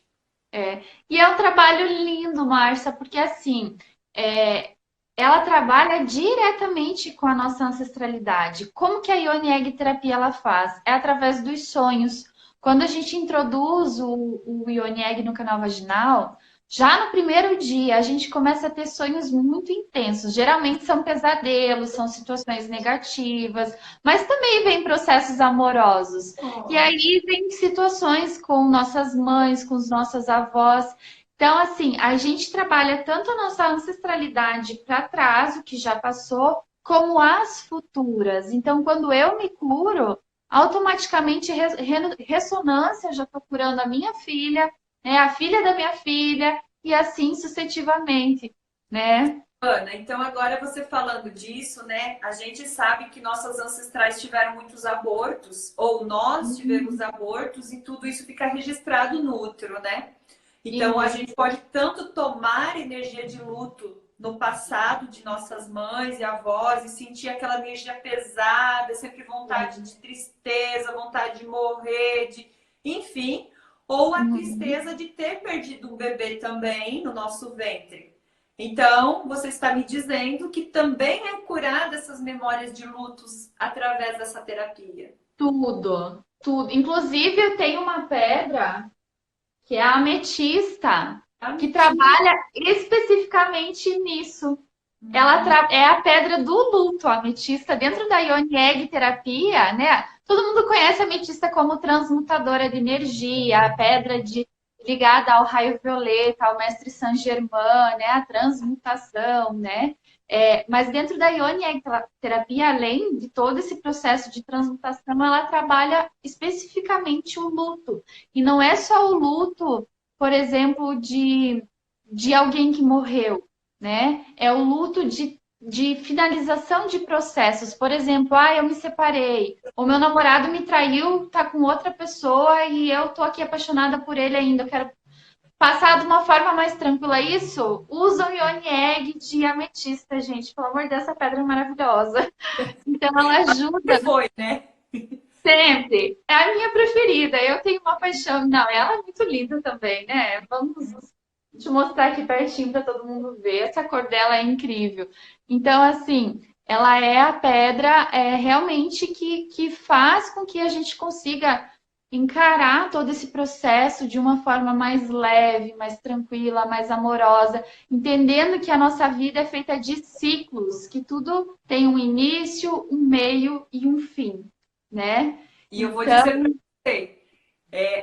E é um trabalho lindo, Márcia, porque assim, é, ela trabalha diretamente com a nossa ancestralidade. Como que a Ione Egg terapia ela faz? É através dos sonhos. Quando a gente introduz o Ione Egg no canal vaginal, já no primeiro dia a gente começa a ter sonhos muito intensos. Geralmente são pesadelos, são situações negativas, mas também vem processos amorosos. E Oh. aí vem situações com nossas mães, com os nossos avós. Então, assim, a gente trabalha tanto a nossa ancestralidade para trás, o que já passou, como as futuras. Então, quando eu me curo, automaticamente ressonância, eu já estou curando a minha filha, né, a filha da minha filha, e assim sucessivamente, né? Ana, então agora você falando disso, né? A gente sabe que nossas ancestrais tiveram muitos abortos, ou nós tivemos abortos, e tudo isso fica registrado no útero, né? Então a E gente pode tanto tomar energia de luto no passado de nossas mães e avós e sentir aquela energia pesada, sempre vontade de tristeza, vontade de morrer, enfim, ou a tristeza de ter perdido um bebê também no nosso ventre. Então, você está me dizendo que também é curada essas memórias de lutos através dessa terapia. tudo, tudo. Inclusive, eu tenho uma pedra que é a ametista, Ah, que mentira. trabalha especificamente nisso. Ela é a pedra do luto, a ametista, dentro da Ione Egg terapia, né? Todo mundo conhece a ametista como transmutadora de energia, a pedra ligada ao raio violeta, ao mestre Saint Germain, né? A transmutação, né? Mas dentro da Ione Egg terapia, além de todo esse processo de transmutação, ela trabalha especificamente o luto. E não é só o luto, por exemplo, de alguém que morreu, né? É o luto de finalização de processos. Por exemplo, eu me separei, o meu namorado me traiu, tá com outra pessoa e eu tô aqui apaixonada por ele ainda, eu quero passar de uma forma mais tranquila. Isso, usam Ione Egg de ametista, gente. Pelo amor de Deus, essa pedra é maravilhosa. Então, ela ajuda Foi, né? sempre. É a minha preferida. Eu tenho uma paixão. Não, ela é muito linda também, né? Vamos te mostrar aqui pertinho para todo mundo ver. Essa cor dela é incrível. Então, assim, ela é a pedra realmente que faz com que a gente consiga encarar todo esse processo de uma forma mais leve, mais tranquila, mais amorosa, entendendo que a nossa vida é feita de ciclos, que tudo tem um início, um meio e um fim, né? E eu vou Então, dizer para você,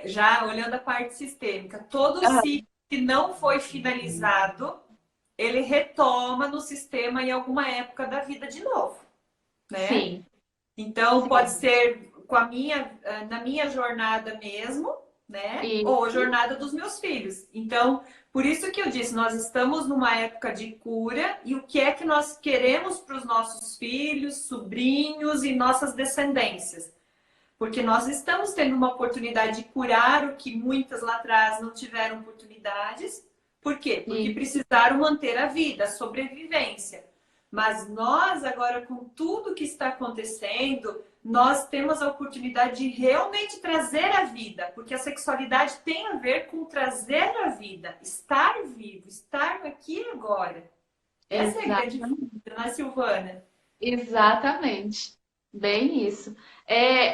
já olhando a parte sistêmica, todo ciclo que não foi finalizado, ele retoma no sistema em alguma época da vida de novo, né? sim, Então, pode sim. ser na minha jornada mesmo, né? Ou a Isso, jornada dos meus filhos. Então, por isso que eu disse, nós estamos numa época de cura e o que é que nós queremos para os nossos filhos, sobrinhos e nossas descendências? Porque nós estamos tendo uma oportunidade de curar o que muitas lá atrás não tiveram oportunidades. Por quê? Porque isso. precisaram manter a vida, a sobrevivência. Mas nós, agora, com tudo que está acontecendo, nós temos a oportunidade de realmente trazer a vida, porque a sexualidade tem a ver com trazer a vida, estar vivo, estar aqui e agora. Essa é a grande Exatamente. dúvida, né, Silvana? Exatamente. Bem isso.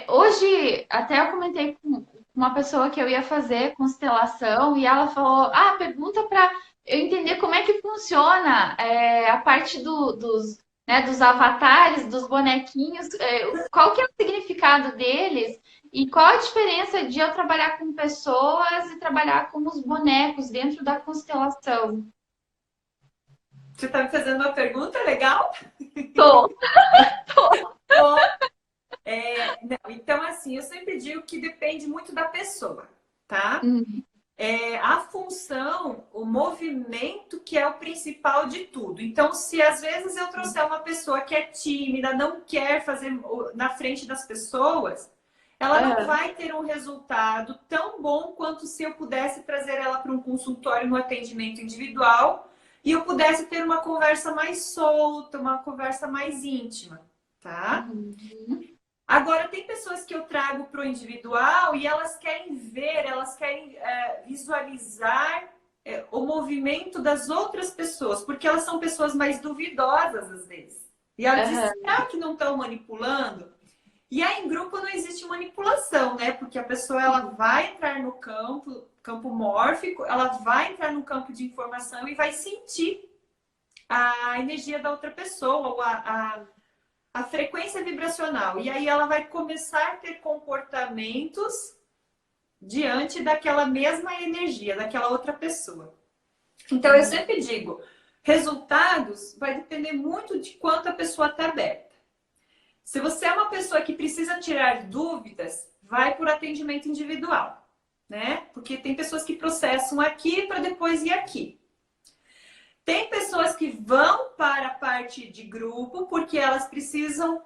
Hoje, até eu comentei com uma pessoa que eu ia fazer constelação e ela falou: Ah, pergunta para eu entender como é que funciona a parte dos avatares, dos bonequinhos, qual que é o significado deles e qual a diferença de eu trabalhar com pessoas e trabalhar com os bonecos dentro da constelação. Você está me fazendo uma pergunta legal? Tô. Bom, não, então, assim, eu sempre digo que depende muito da pessoa, tá? Hum, A função, o movimento que é o principal de tudo. Então, se às vezes eu trouxer uma pessoa que é tímida, não quer fazer na frente das pessoas, ela não aham, vai ter um resultado tão bom quanto se eu pudesse trazer ela para um consultório no atendimento individual e eu pudesse ter uma conversa mais solta, uma conversa mais íntima, tá? uhum. Agora, tem pessoas que eu trago para o individual e elas querem ver, elas querem visualizar o movimento das outras pessoas, porque elas são pessoas mais duvidosas às vezes. E ela diz, Aham, será que não estão manipulando? E aí, em grupo não existe manipulação, né? Porque a pessoa ela sim. vai entrar no campo mórfico, ela vai entrar no campo de informação e vai sentir a energia da outra pessoa, ou a frequência vibracional. E aí ela vai começar a ter comportamentos diante daquela mesma energia, daquela outra pessoa. Então eu Uhum. sempre digo, resultados vai depender muito de quanto a pessoa está aberta. Se você é uma pessoa que precisa tirar dúvidas, vai por atendimento individual, né? Porque tem pessoas que processam aqui para depois ir aqui. Tem pessoas que vão para a parte de grupo porque elas precisam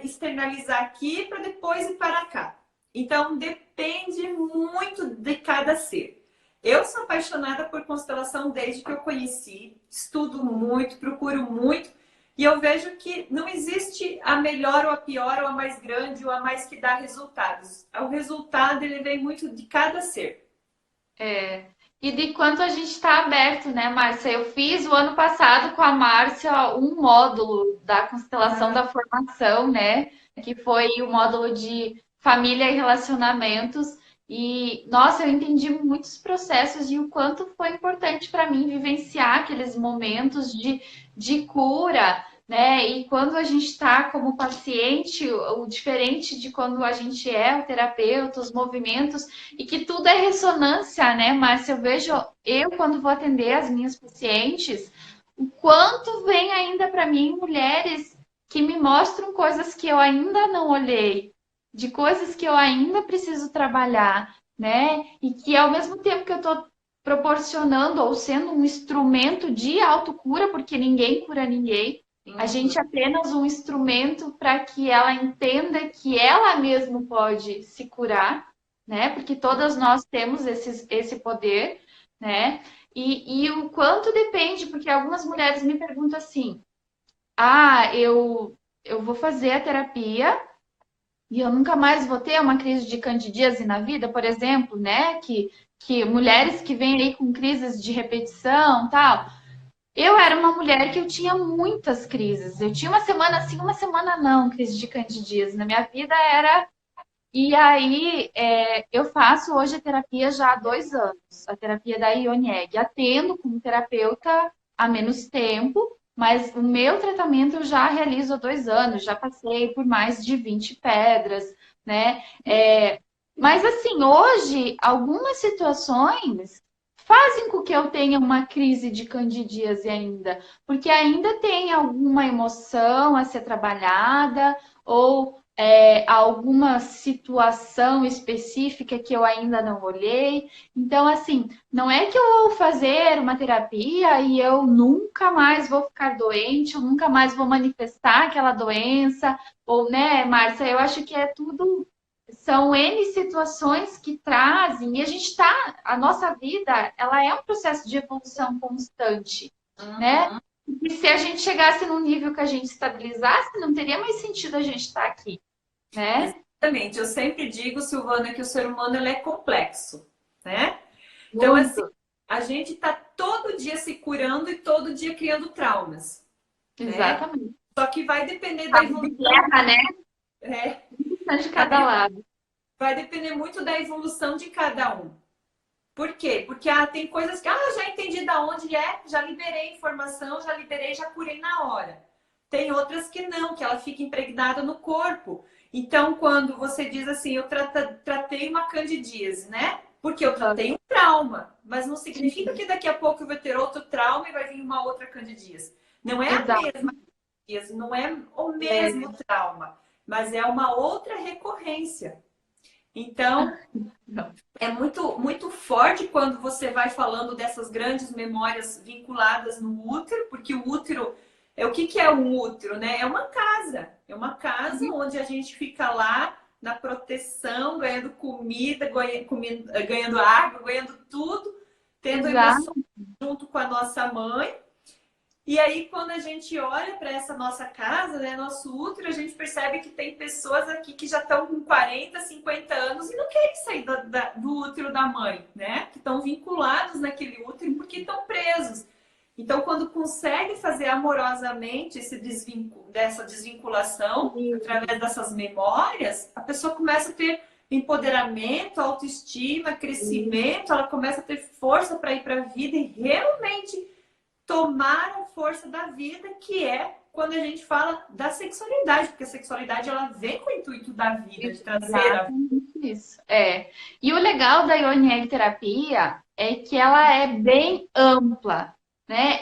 externalizar aqui para depois ir para cá. Então, depende muito de cada ser. Eu sou apaixonada por constelação desde que eu conheci, estudo muito, procuro muito, e eu vejo que não existe a melhor ou a pior, ou a mais grande, ou a mais que dá resultados. O resultado ele vem muito de cada ser. É. E de quanto a gente está aberto, né, Márcia? Eu fiz o ano passado com a Márcia um módulo da constelação da formação, né? Que foi o módulo de família e relacionamentos. E, nossa, eu entendi muitos processos e o quanto foi importante para mim vivenciar aqueles momentos de cura, né? E quando a gente está como paciente, o diferente de quando a gente é o terapeuta, os movimentos e que tudo é ressonância, né, Márcia? Eu vejo, eu quando vou atender as minhas pacientes, o quanto vem ainda para mim mulheres que me mostram coisas que eu ainda não olhei, de coisas que eu ainda preciso trabalhar, né? E que ao mesmo tempo que eu estou proporcionando ou sendo um instrumento de autocura, porque ninguém cura ninguém, a Uhum. gente é apenas um instrumento para que ela entenda que ela mesma pode se curar, né? Porque todas nós temos esse poder, né? E o quanto depende, porque algumas mulheres me perguntam assim: ah, eu vou fazer a terapia e eu nunca mais vou ter uma crise de candidíase na vida, por exemplo, né? Que mulheres que vêm aí com crises de repetição, tal. Eu era uma mulher que eu tinha muitas crises. Eu tinha uma semana sim, uma semana não, crise de candidíase. Na minha vida era. E aí, eu faço hoje a terapia já há 2 anos, a terapia da Ionieg. Atendo como terapeuta há menos tempo, mas o meu tratamento eu já realizo há 2 anos, já passei por mais de 20 pedras, né? Mas assim, hoje, algumas situações fazem com que eu tenha uma crise de candidíase ainda, porque ainda tem alguma emoção a ser trabalhada, ou alguma situação específica que eu ainda não olhei. Então, assim, não é que eu vou fazer uma terapia e eu nunca mais vou ficar doente, eu nunca mais vou manifestar aquela doença, ou, né, Márcia, eu acho que é tudo. São N situações que trazem, e a gente está, a nossa vida, ela é um processo de evolução constante, né? Uhum. E se a gente chegasse num nível que a gente estabilizasse, não teria mais sentido a gente estar aqui, né? Exatamente. Eu sempre digo, Silvana, que o ser humano ele é complexo, né? Então, assim, Muito. a gente está todo dia se curando e todo dia criando traumas, né? Exatamente. Só que vai depender da Cabo de evolução, guerra, né? é, Um de cada lado. vai depender muito da evolução de cada um. Por quê? Porque tem coisas que já entendi da onde é, já liberei informação, já liberei, já curei na hora. Tem outras que não, que ela fica impregnada no corpo. Então, quando você diz assim, eu tratei uma candidíase, né? Porque eu tratei um trauma, mas não significa que daqui a pouco eu vou ter outro trauma e vai vir uma outra candidíase. Não é a Exato. mesma candidíase, não é o É, mesmo trauma, mas é uma outra recorrência. Então, é muito, muito forte quando você vai falando dessas grandes memórias vinculadas no útero, porque o útero o que é um útero, né? É uma casa onde a gente fica lá na proteção, ganhando comida, ganhando água, ganhando tudo, tendo emoção exato. junto com a nossa mãe. E aí, quando a gente olha para essa nossa casa, né, nosso útero, a gente percebe que tem pessoas aqui que já estão com 40, 50 anos e não querem sair do útero da mãe, né? Que estão vinculados naquele útero porque estão presos. Então, quando consegue fazer amorosamente dessa desvinculação, através dessas memórias, a pessoa começa a ter empoderamento, autoestima, crescimento, ela começa a ter força para ir para a vida e realmente tomar a força da vida, que é quando a gente fala da sexualidade, porque a sexualidade ela vem com o intuito da vida, de trazer a vida. Exatamente isso. E o legal da Ionieg terapia é que ela é bem ampla, né?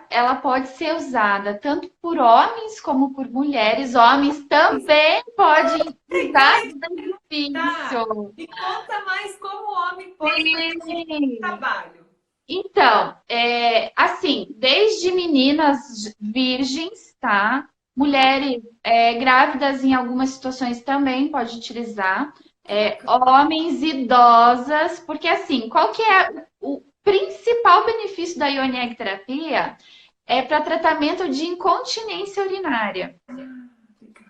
Ela pode ser usada tanto por homens como por mulheres. Homens também podem usar de Tá? benefício. Me conta mais como o homem pode fazer esse Sim. trabalho. Então, assim, desde meninas virgens, tá? Mulheres grávidas em algumas situações também pode utilizar. Que bacana. Homens idosas, porque assim, qual que é o principal benefício da Ionieg terapia? É para tratamento de incontinência urinária.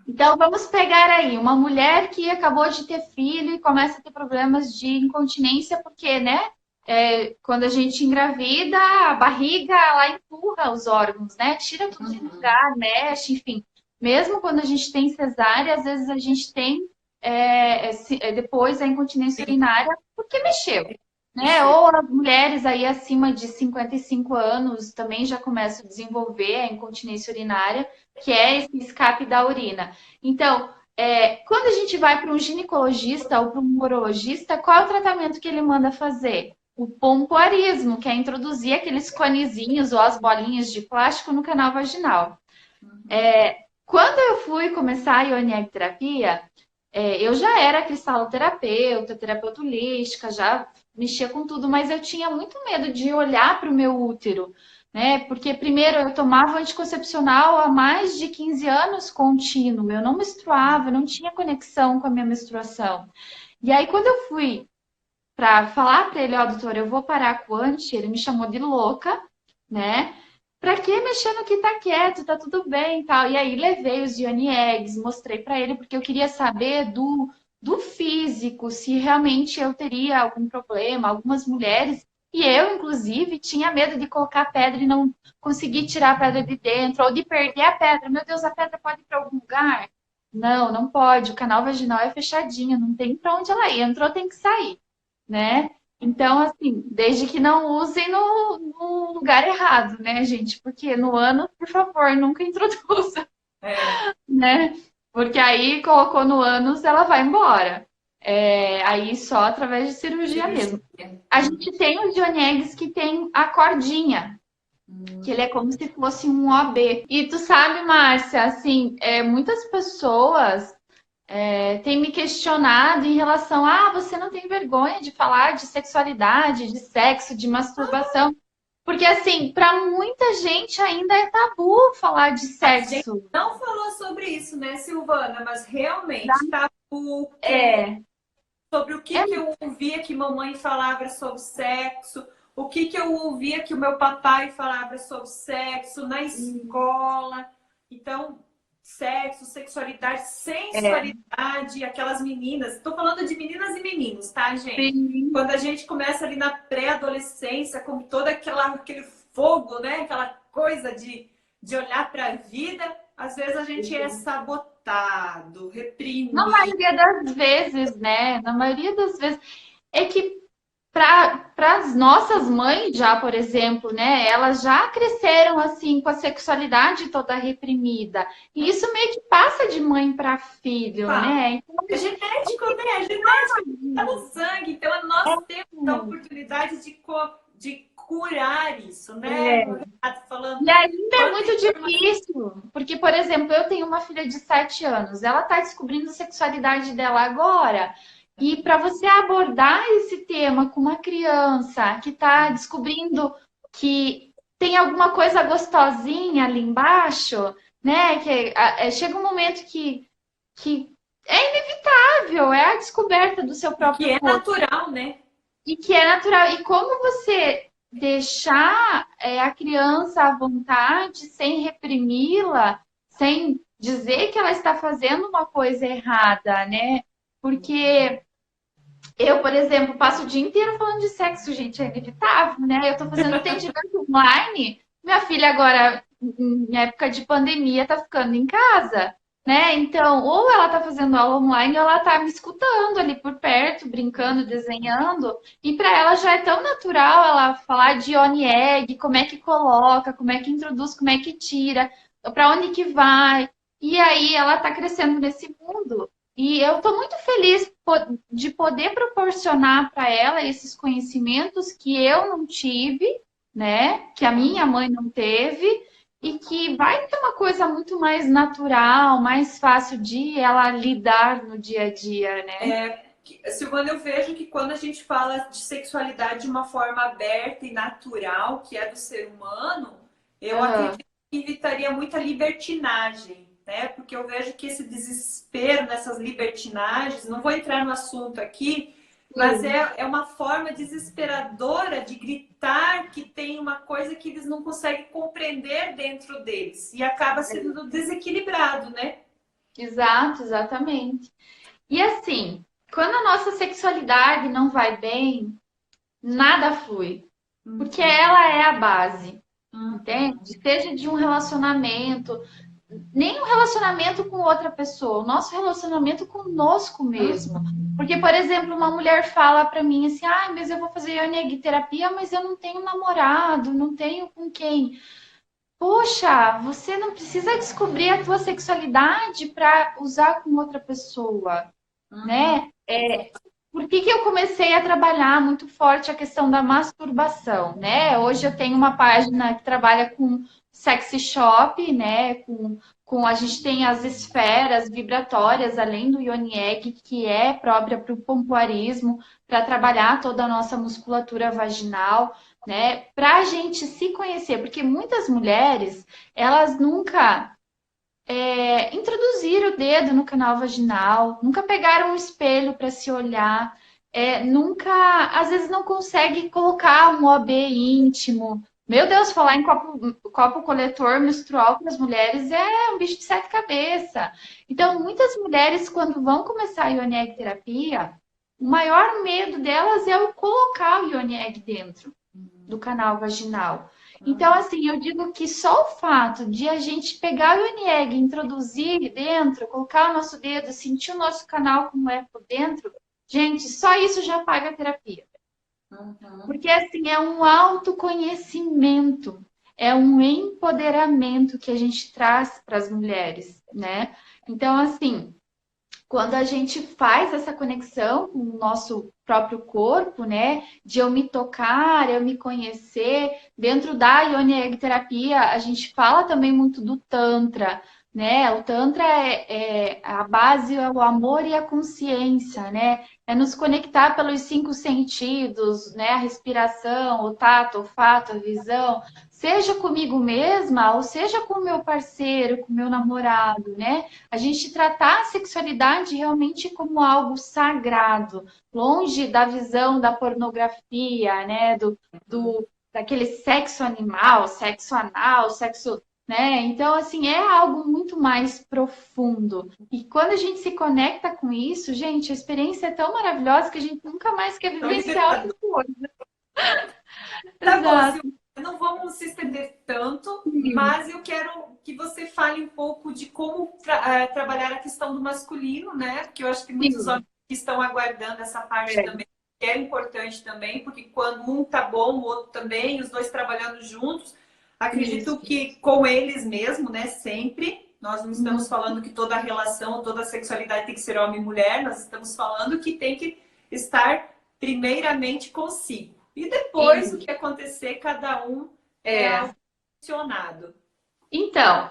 Então, vamos pegar aí uma mulher que acabou de ter filho e começa a ter problemas de incontinência, porque, né? Quando a gente engravida, a barriga ela empurra os órgãos, né? Tira tudo do Uhum. lugar, mexe, enfim. Mesmo quando a gente tem cesárea, às vezes a gente tem depois a incontinência Sim, urinária porque mexeu, né? mexer. Ou as mulheres aí acima de 55 anos também já começam a desenvolver a incontinência urinária, que é esse escape da urina. Então, quando a gente vai para um ginecologista ou para um urologista, qual é o tratamento que ele manda fazer? O pompoarismo, que é introduzir aqueles conezinhos ou as bolinhas de plástico no canal vaginal. Uhum. Quando eu fui começar a ionecterapia, eu já era cristaloterapeuta, terapeuta holística, já mexia com tudo, mas eu tinha muito medo de olhar para o meu útero, né? Porque primeiro eu tomava anticoncepcional há mais de 15 anos contínuo, eu não menstruava, eu não tinha conexão com a minha menstruação. E aí quando eu fui para falar para ele, ó, doutor, eu vou parar com o anti, ele me chamou de louca, né? Pra que mexer no que tá quieto, tá tudo bem e tal. E aí levei os Yoni Eggs, mostrei pra ele, porque eu queria saber do físico, se realmente eu teria algum problema. Algumas mulheres, E eu, inclusive, tinha medo de colocar a pedra e não conseguir tirar a pedra de dentro, ou de perder a pedra. Meu Deus, a pedra pode ir para algum lugar? Não, não pode. O canal vaginal é fechadinho, não tem para onde ela ir. Entrou, tem que sair, né? Então, assim, desde que não usem no lugar errado, né, gente? Porque no ânus, por favor, nunca introduza, É, né? Porque aí colocou no ânus, ela vai embora. Aí só através de cirurgia cirurgia. mesmo. A gente tem os Johnny Eggs que tem a cordinha, que ele é como se fosse um OB. E tu sabe, Márcia, assim, muitas pessoas têm me questionado em relação você não tem vergonha de falar de sexualidade, de sexo, de masturbação. Porque, assim, para muita gente ainda é tabu falar de A gente sexo. não falou sobre isso, né, Silvana? Mas realmente tá É, sobre o que é que eu ouvia que mamãe falava sobre sexo, o que que eu ouvia que o meu papai falava sobre sexo na escola. Então, sexo, sexualidade, sensualidade, aquelas meninas. Estou falando de meninas e meninos, tá, gente? sim. Quando a gente começa ali na pré-adolescência, com todo aquele fogo, né? Aquela coisa de olhar para a vida, às vezes a gente é sabotado, Na reprimido. maioria das vezes, né? Na maioria das vezes. É que para as nossas mães já, por exemplo, né? Elas já cresceram assim com a sexualidade toda reprimida. E isso meio que passa de mãe para filho, né? Então, É genético, né? É genético, tá no sangue. Então, nós temos a oportunidade de curar isso, né? O Renato falando, e ainda é quanta muito informação. difícil, porque, por exemplo, eu tenho uma filha de 7 anos, ela está descobrindo a sexualidade dela agora. E para você abordar esse tema com uma criança que está descobrindo que tem alguma coisa gostosinha ali embaixo, né? Chega um momento que é inevitável, é a descoberta do seu E que próprio é corpo. natural, né? E que é natural. E como você deixar a criança à vontade, sem reprimi-la, sem dizer que ela está fazendo uma coisa errada, né? Porque eu, por exemplo, passo o dia inteiro falando de sexo, gente, é inevitável, né? Eu tô fazendo atendimento online. Minha filha agora, em época de pandemia, tá ficando em casa, né? Então, ou ela tá fazendo aula online, ou ela tá me escutando ali por perto, brincando, desenhando. E para ela já é tão natural ela falar de Oni Egg, como é que coloca, como é que introduz, como é que tira, para onde que vai. E aí ela tá crescendo nesse mundo. E eu estou muito feliz de poder proporcionar para ela esses conhecimentos que eu não tive, né? Que a minha mãe não teve, e que vai ser uma coisa muito mais natural, mais fácil de ela lidar no dia a dia, né? Silvana, eu vejo que quando a gente fala de sexualidade de uma forma aberta e natural, que é do ser humano, eu Aham. acredito que evitaria muita libertinagem, né? Porque eu vejo que esse desespero nessas libertinagens, não vou entrar no assunto aqui, mas Sim. é uma forma desesperadora de gritar que tem uma coisa que eles não conseguem compreender dentro deles e acaba sendo desequilibrado, né? Exato, exatamente. E assim, quando a nossa sexualidade não vai bem, nada flui, porque Uhum, ela é a base. uhum. Entende? Seja de um relacionamento, nem um relacionamento com outra pessoa, o nosso relacionamento conosco mesmo. Porque, por exemplo, uma mulher fala pra mim assim: ai, mas eu vou fazer terapia, mas eu não tenho namorado, não tenho com quem. Poxa, você não precisa descobrir a tua sexualidade para usar com outra pessoa, Uhum. né? Por que eu comecei a trabalhar muito forte a questão da masturbação, né? Hoje eu tenho uma página que trabalha com sexy shop, né? A gente tem as esferas vibratórias, além do Yoni Egg, que é própria para o pompoarismo, para trabalhar toda a nossa musculatura vaginal, né? Para a gente se conhecer, porque muitas mulheres, elas nunca introduzir o dedo no canal vaginal, nunca pegaram um espelho para se olhar, nunca, às vezes não consegue colocar um OB íntimo. Meu Deus, falar em copo coletor menstrual para as mulheres é um bicho de sete cabeças. Então, muitas mulheres, quando vão começar a Ionieg terapia, o maior medo delas é o colocar o Ionieg dentro. do canal vaginal. Então, assim, eu digo que só o fato de a gente pegar o Ione Egg, introduzir dentro, colocar o nosso dedo, sentir o nosso canal como é por dentro, gente, só isso já paga a terapia. Porque, assim, é um autoconhecimento, é um empoderamento que a gente traz para as mulheres, né? Então, assim, quando a gente faz essa conexão com o nosso próprio corpo, né? De eu me tocar, eu me conhecer. Dentro da Ione Egg Terapia, a gente fala também muito do Tantra, né? O Tantra a base, é o amor e a consciência, né? É nos conectar pelos 5 sentidos, né? A respiração, o tato, o olfato, a visão, seja comigo mesma ou seja com o meu parceiro, com o meu namorado, né? A gente tratar a sexualidade realmente como algo sagrado, longe da visão da pornografia, né? Daquele sexo animal, sexo anal, sexo, né? Então, assim, é algo muito mais profundo. E quando a gente se conecta com isso, gente, a experiência é tão maravilhosa que a gente nunca mais quer vivenciar outra coisa. Tá bom, Exato. Silvana, não vamos se estender tanto, mas eu quero que você fale um pouco de como trabalhar a questão do masculino, né? Porque eu acho que muitos homens que estão aguardando essa parte também, que é importante também, porque quando um tá bom, o outro também, os dois trabalhando juntos, acredito que com eles mesmo, né? Sempre. Nós não estamos falando que toda relação, toda sexualidade tem que ser homem e mulher, nós estamos falando que tem que estar primeiramente consigo. E depois o que acontecer, cada um é funcionado. Então,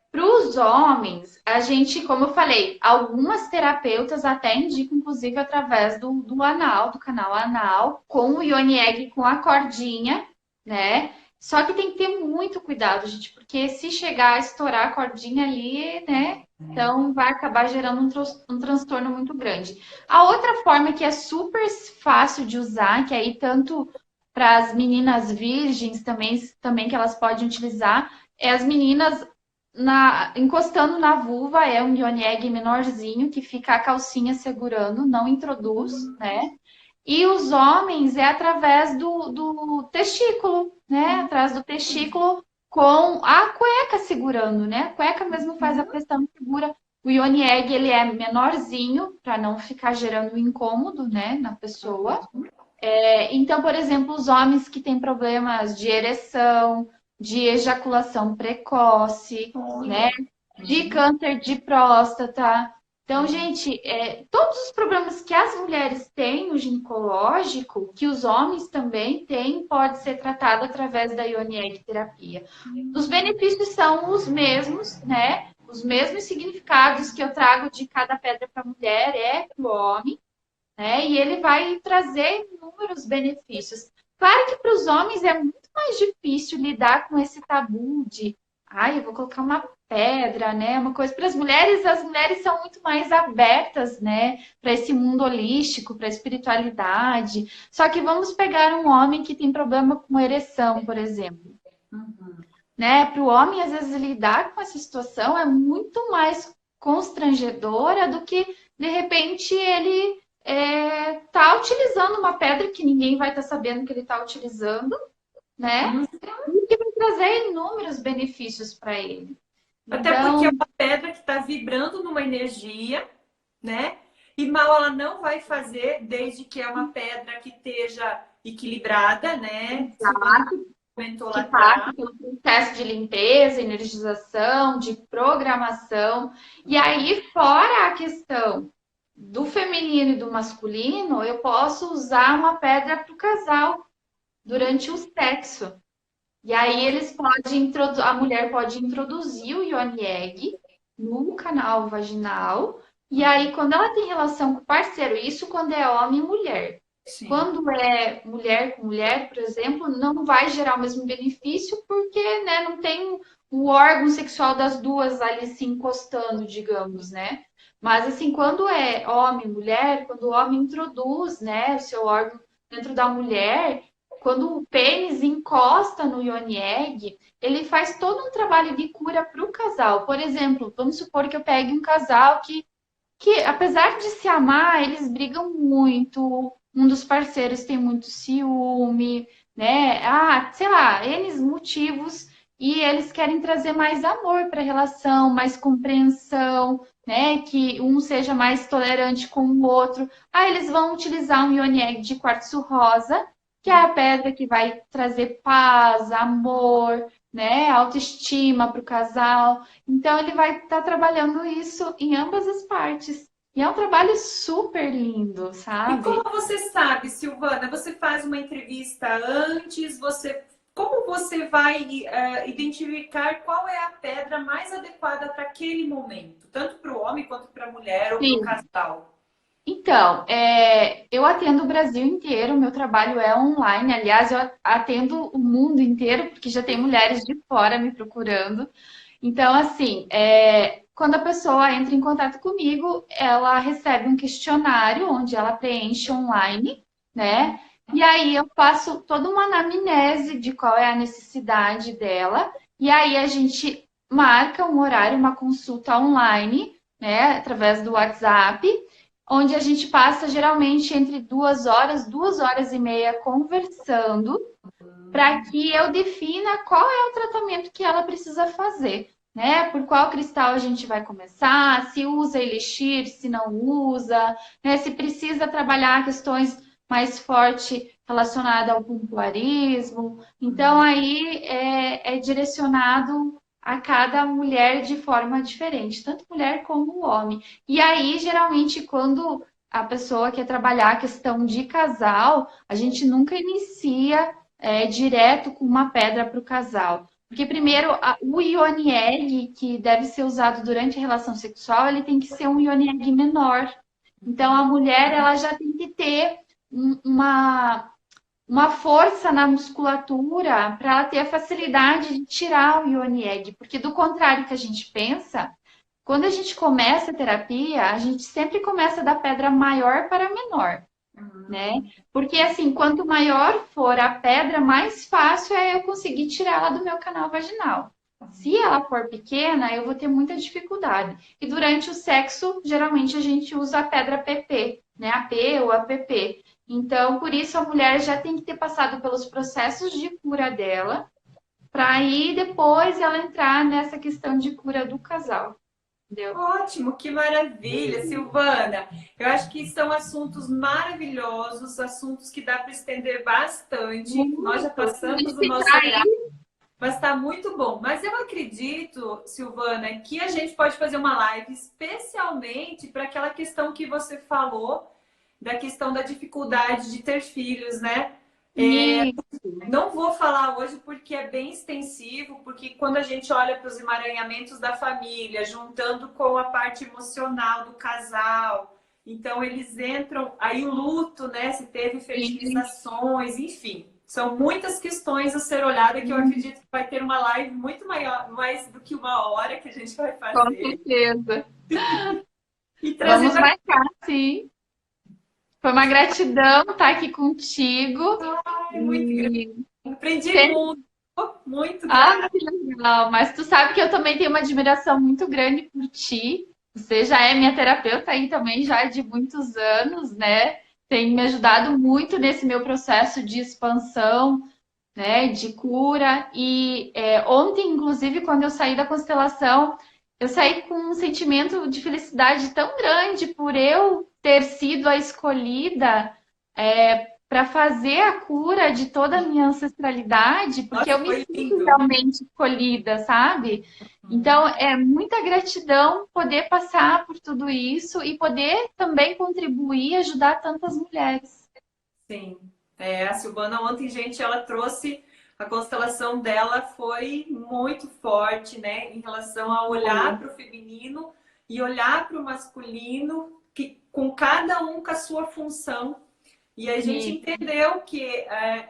para os homens, a gente, como eu falei, algumas terapeutas até indicam, inclusive, através do anal, do canal anal, com o Ione Egg, com a cordinha, né? Só que tem que ter muito cuidado, gente, porque se chegar a estourar a cordinha ali, né? Então vai acabar gerando um transtorno muito grande. A outra forma que é super fácil de usar, que aí tanto para as meninas virgens também que elas podem utilizar, é as meninas encostando na vulva, é um Ione Egg menorzinho que fica a calcinha segurando, não introduz, né? E os homens é através do testículo, né? Atrás do testículo com a cueca segurando, né? A cueca mesmo faz a pressão e segura. O Ione Egg, ele é menorzinho para não ficar gerando incômodo, né, na pessoa. Então, por exemplo, os homens que têm problemas de ereção, de ejaculação precoce, né? De câncer de próstata. Então, gente, todos os problemas que as mulheres têm no ginecológico, que os homens também têm, pode ser tratado através da Ione Egg terapia. Os benefícios são os mesmos, né? Os mesmos significados que eu trago de cada pedra para a mulher é para o homem, né? E ele vai trazer inúmeros benefícios. Claro que para os homens é muito mais difícil lidar com esse tabu de, eu vou colocar uma pedra, né? Uma coisa. Para as mulheres são muito mais abertas, né? Para esse mundo holístico, para a espiritualidade. Só que vamos pegar um homem que tem problema com ereção, por exemplo. Né? Para o homem, às vezes, lidar com essa situação é muito mais constrangedora do que, de repente, ele tá utilizando uma pedra que ninguém vai estar sabendo que ele está utilizando, né? E que vai trazer inúmeros benefícios para ele. Até porque é uma pedra que está vibrando numa energia, né? E mal ela não vai fazer, desde que é uma pedra que esteja equilibrada, né? Exato. Que passa pelo processo de limpeza, energização, de programação. E aí, fora a questão do feminino e do masculino, eu posso usar uma pedra para o casal durante o sexo. E aí a mulher pode introduzir o Ione Egg no canal vaginal. E aí, quando ela tem relação com o parceiro, isso quando é homem e mulher. Sim. Quando é mulher com mulher, por exemplo, não vai gerar o mesmo benefício, porque, né, não tem o órgão sexual das duas ali se encostando, digamos, né? Mas, assim, quando é homem e mulher, quando o homem introduz, né, o seu órgão dentro da mulher, quando o pênis encosta no Ione Egg, ele faz todo um trabalho de cura para o casal. Por exemplo, vamos supor que eu pegue um casal que apesar de se amar, eles brigam muito, um dos parceiros tem muito ciúme, né? Ah, sei lá, N motivos, e eles querem trazer mais amor para a relação, mais compreensão, né? Que um seja mais tolerante com o outro. Aí eles vão utilizar um ion egg de quartzo rosa, que é a pedra que vai trazer paz, amor, né? Autoestima para o casal. Então ele vai estar trabalhando isso em ambas as partes. E é um trabalho super lindo, E como sabe? você sabe, Silvana? Você faz uma entrevista antes, como você vai identificar qual é a pedra mais adequada para aquele momento, tanto para o homem quanto para a mulher ou para o Sim. casal? Então, eu atendo o Brasil inteiro, meu trabalho é online. Aliás, eu atendo o mundo inteiro, porque já tem mulheres de fora me procurando. Então, assim, quando a pessoa entra em contato comigo, ela recebe um questionário onde ela preenche online, né? E aí eu faço toda uma anamnese de qual é a necessidade dela. E aí a gente marca um horário, uma consulta online, né? Através do WhatsApp, onde a gente passa geralmente entre 2 horas e meia conversando, para que eu defina qual é o tratamento que ela precisa fazer, né? Por qual cristal a gente vai começar, se usa elixir, se não usa, né? Se precisa trabalhar questões mais fortes relacionadas ao pompoarismo. Então, aí é direcionado a cada mulher de forma diferente, tanto mulher como homem. E aí, geralmente, quando a pessoa quer trabalhar a questão de casal, a gente nunca inicia direto com uma pedra para o casal. Porque primeiro, o IONL, que deve ser usado durante a relação sexual, ele tem que ser um IONL menor. Então, a mulher ela já tem que ter uma força na musculatura para ela ter a facilidade de tirar o IONL. Porque do contrário que a gente pensa, quando a gente começa a terapia, a gente sempre começa da pedra maior para a menor, né? Porque assim, quanto maior for a pedra, mais fácil é eu conseguir tirá-la do meu canal vaginal. Se ela for pequena, eu vou ter muita dificuldade. E durante o sexo, geralmente a gente usa a pedra PP, né? A P ou a PP. Então, por isso a mulher já tem que ter passado pelos processos de cura dela, para aí depois ela entrar nessa questão de cura do casal. Entendeu? Ótimo, que maravilha, Silvana. Eu acho que são assuntos maravilhosos, assuntos que dá para estender bastante. Nós já Muito. Se a passamos gente o nosso ficar horário, aí, mas está muito bom. Mas eu acredito, Silvana, que a gente pode fazer uma live especialmente para aquela questão que você falou, da questão da dificuldade de ter filhos, né? Não vou falar hoje porque é bem extensivo, porque quando a gente olha para os emaranhamentos da família, juntando com a parte emocional do casal, então eles entram, aí o luto, né? Se teve fertilizações, enfim. São muitas questões a ser olhada que eu acredito que vai ter uma live muito maior, mais do que 1 hora que a gente vai com fazer. certeza. E Vamos trazendo marcar, sim. Foi uma gratidão estar aqui contigo. muito E aprendi sempre... muito, muito Ah, grata. que legal. Mas tu sabe que eu também tenho uma admiração muito grande por ti. Você já é minha terapeuta aí também já de muitos anos, né? Tem me ajudado muito nesse meu processo de expansão, né, de cura. E ontem, inclusive, quando eu saí da constelação, eu saí com um sentimento de felicidade tão grande por eu ter sido a escolhida para fazer a cura de toda a minha ancestralidade, porque eu Nossa, me foi sinto lindo. realmente escolhida, sabe? Então, é muita gratidão poder passar por tudo isso e poder também contribuir e ajudar tantas mulheres. Sim. A Silvana ontem, gente, ela trouxe a constelação dela foi muito forte, né, em relação a olhar para o feminino e olhar para o masculino, que com cada um com a sua função. E a gente E, entendeu que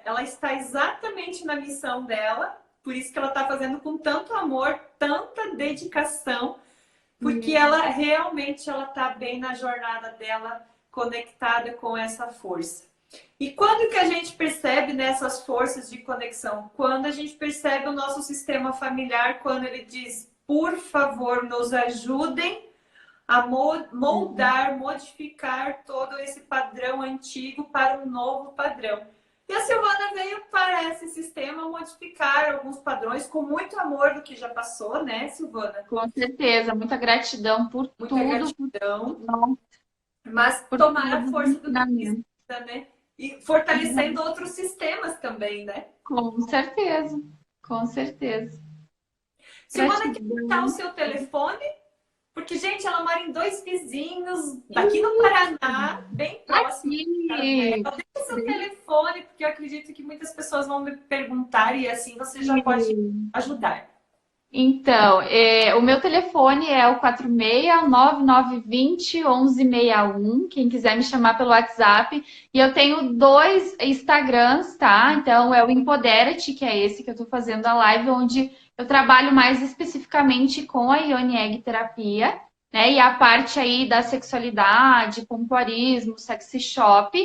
ela está exatamente na missão dela, por isso que ela está fazendo com tanto amor, tanta dedicação, porque ela realmente ela está bem na jornada dela, conectada com essa força. E quando que a gente percebe nessas forças de conexão? Quando a gente percebe o nosso sistema familiar, quando ele diz, por favor, nos ajudem a moldar, modificar todo esse padrão antigo para um novo padrão. E a Silvana veio para esse sistema modificar alguns padrões com muito amor do que já passou, né, Silvana? Com certeza, muita gratidão por Muita tudo. gratidão. Mas Por tomar a tudo, força do que ensinamento. precisa, né? E fortalecendo outros sistemas também, né? Com certeza, com certeza. Silvana, quer Gratidão. botar o seu telefone? Porque, gente, ela mora em 2 vizinhos, daqui no Paraná, bem próximo. Aqui. Deixa seu telefone, porque eu acredito que muitas pessoas vão me perguntar e assim você já pode ajudar. Então, o meu telefone é o 4699201161. Quem quiser me chamar pelo WhatsApp. E eu tenho 2 Instagrams, tá? Então, é o Empodera-te, que é esse que eu tô fazendo a live, onde eu trabalho mais especificamente com a Ione Egg Terapia, né? E a parte aí da sexualidade, pompoarismo, sexy shop.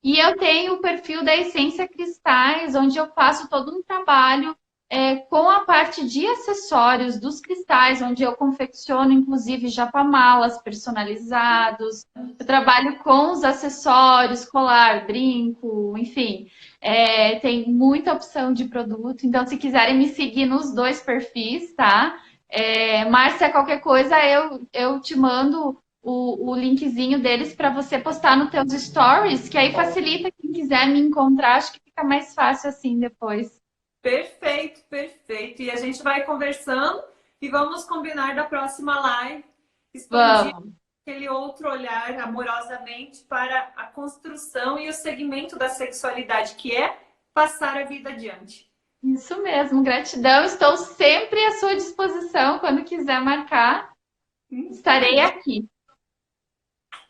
E eu tenho o perfil da Essência Cristais, onde eu faço todo um trabalho com a parte de acessórios dos cristais, onde eu confecciono, inclusive, japamalas personalizados. Eu trabalho com os acessórios, colar, brinco, enfim. Tem muita opção de produto. Então, se quiserem me seguir nos 2 perfis, tá? Márcia, qualquer coisa, eu te mando o linkzinho deles para você postar nos teus stories, que aí facilita quem quiser me encontrar. Acho que fica mais fácil assim depois. Perfeito, perfeito. E a gente vai conversando e vamos combinar da próxima live, expandir Vamos. aquele outro olhar amorosamente para a construção e o segmento da sexualidade, que é passar a vida adiante. Isso mesmo, gratidão. Estou sempre à sua disposição. Quando quiser marcar, estarei aqui.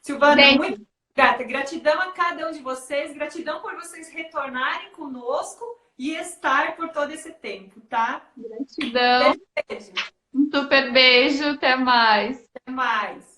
Silvana, Bem, muito grata. Gratidão a cada um de vocês. Gratidão por vocês retornarem conosco e estar por todo esse tempo, tá? gratidão. Beijo. Um super beijo. Até mais. Até mais.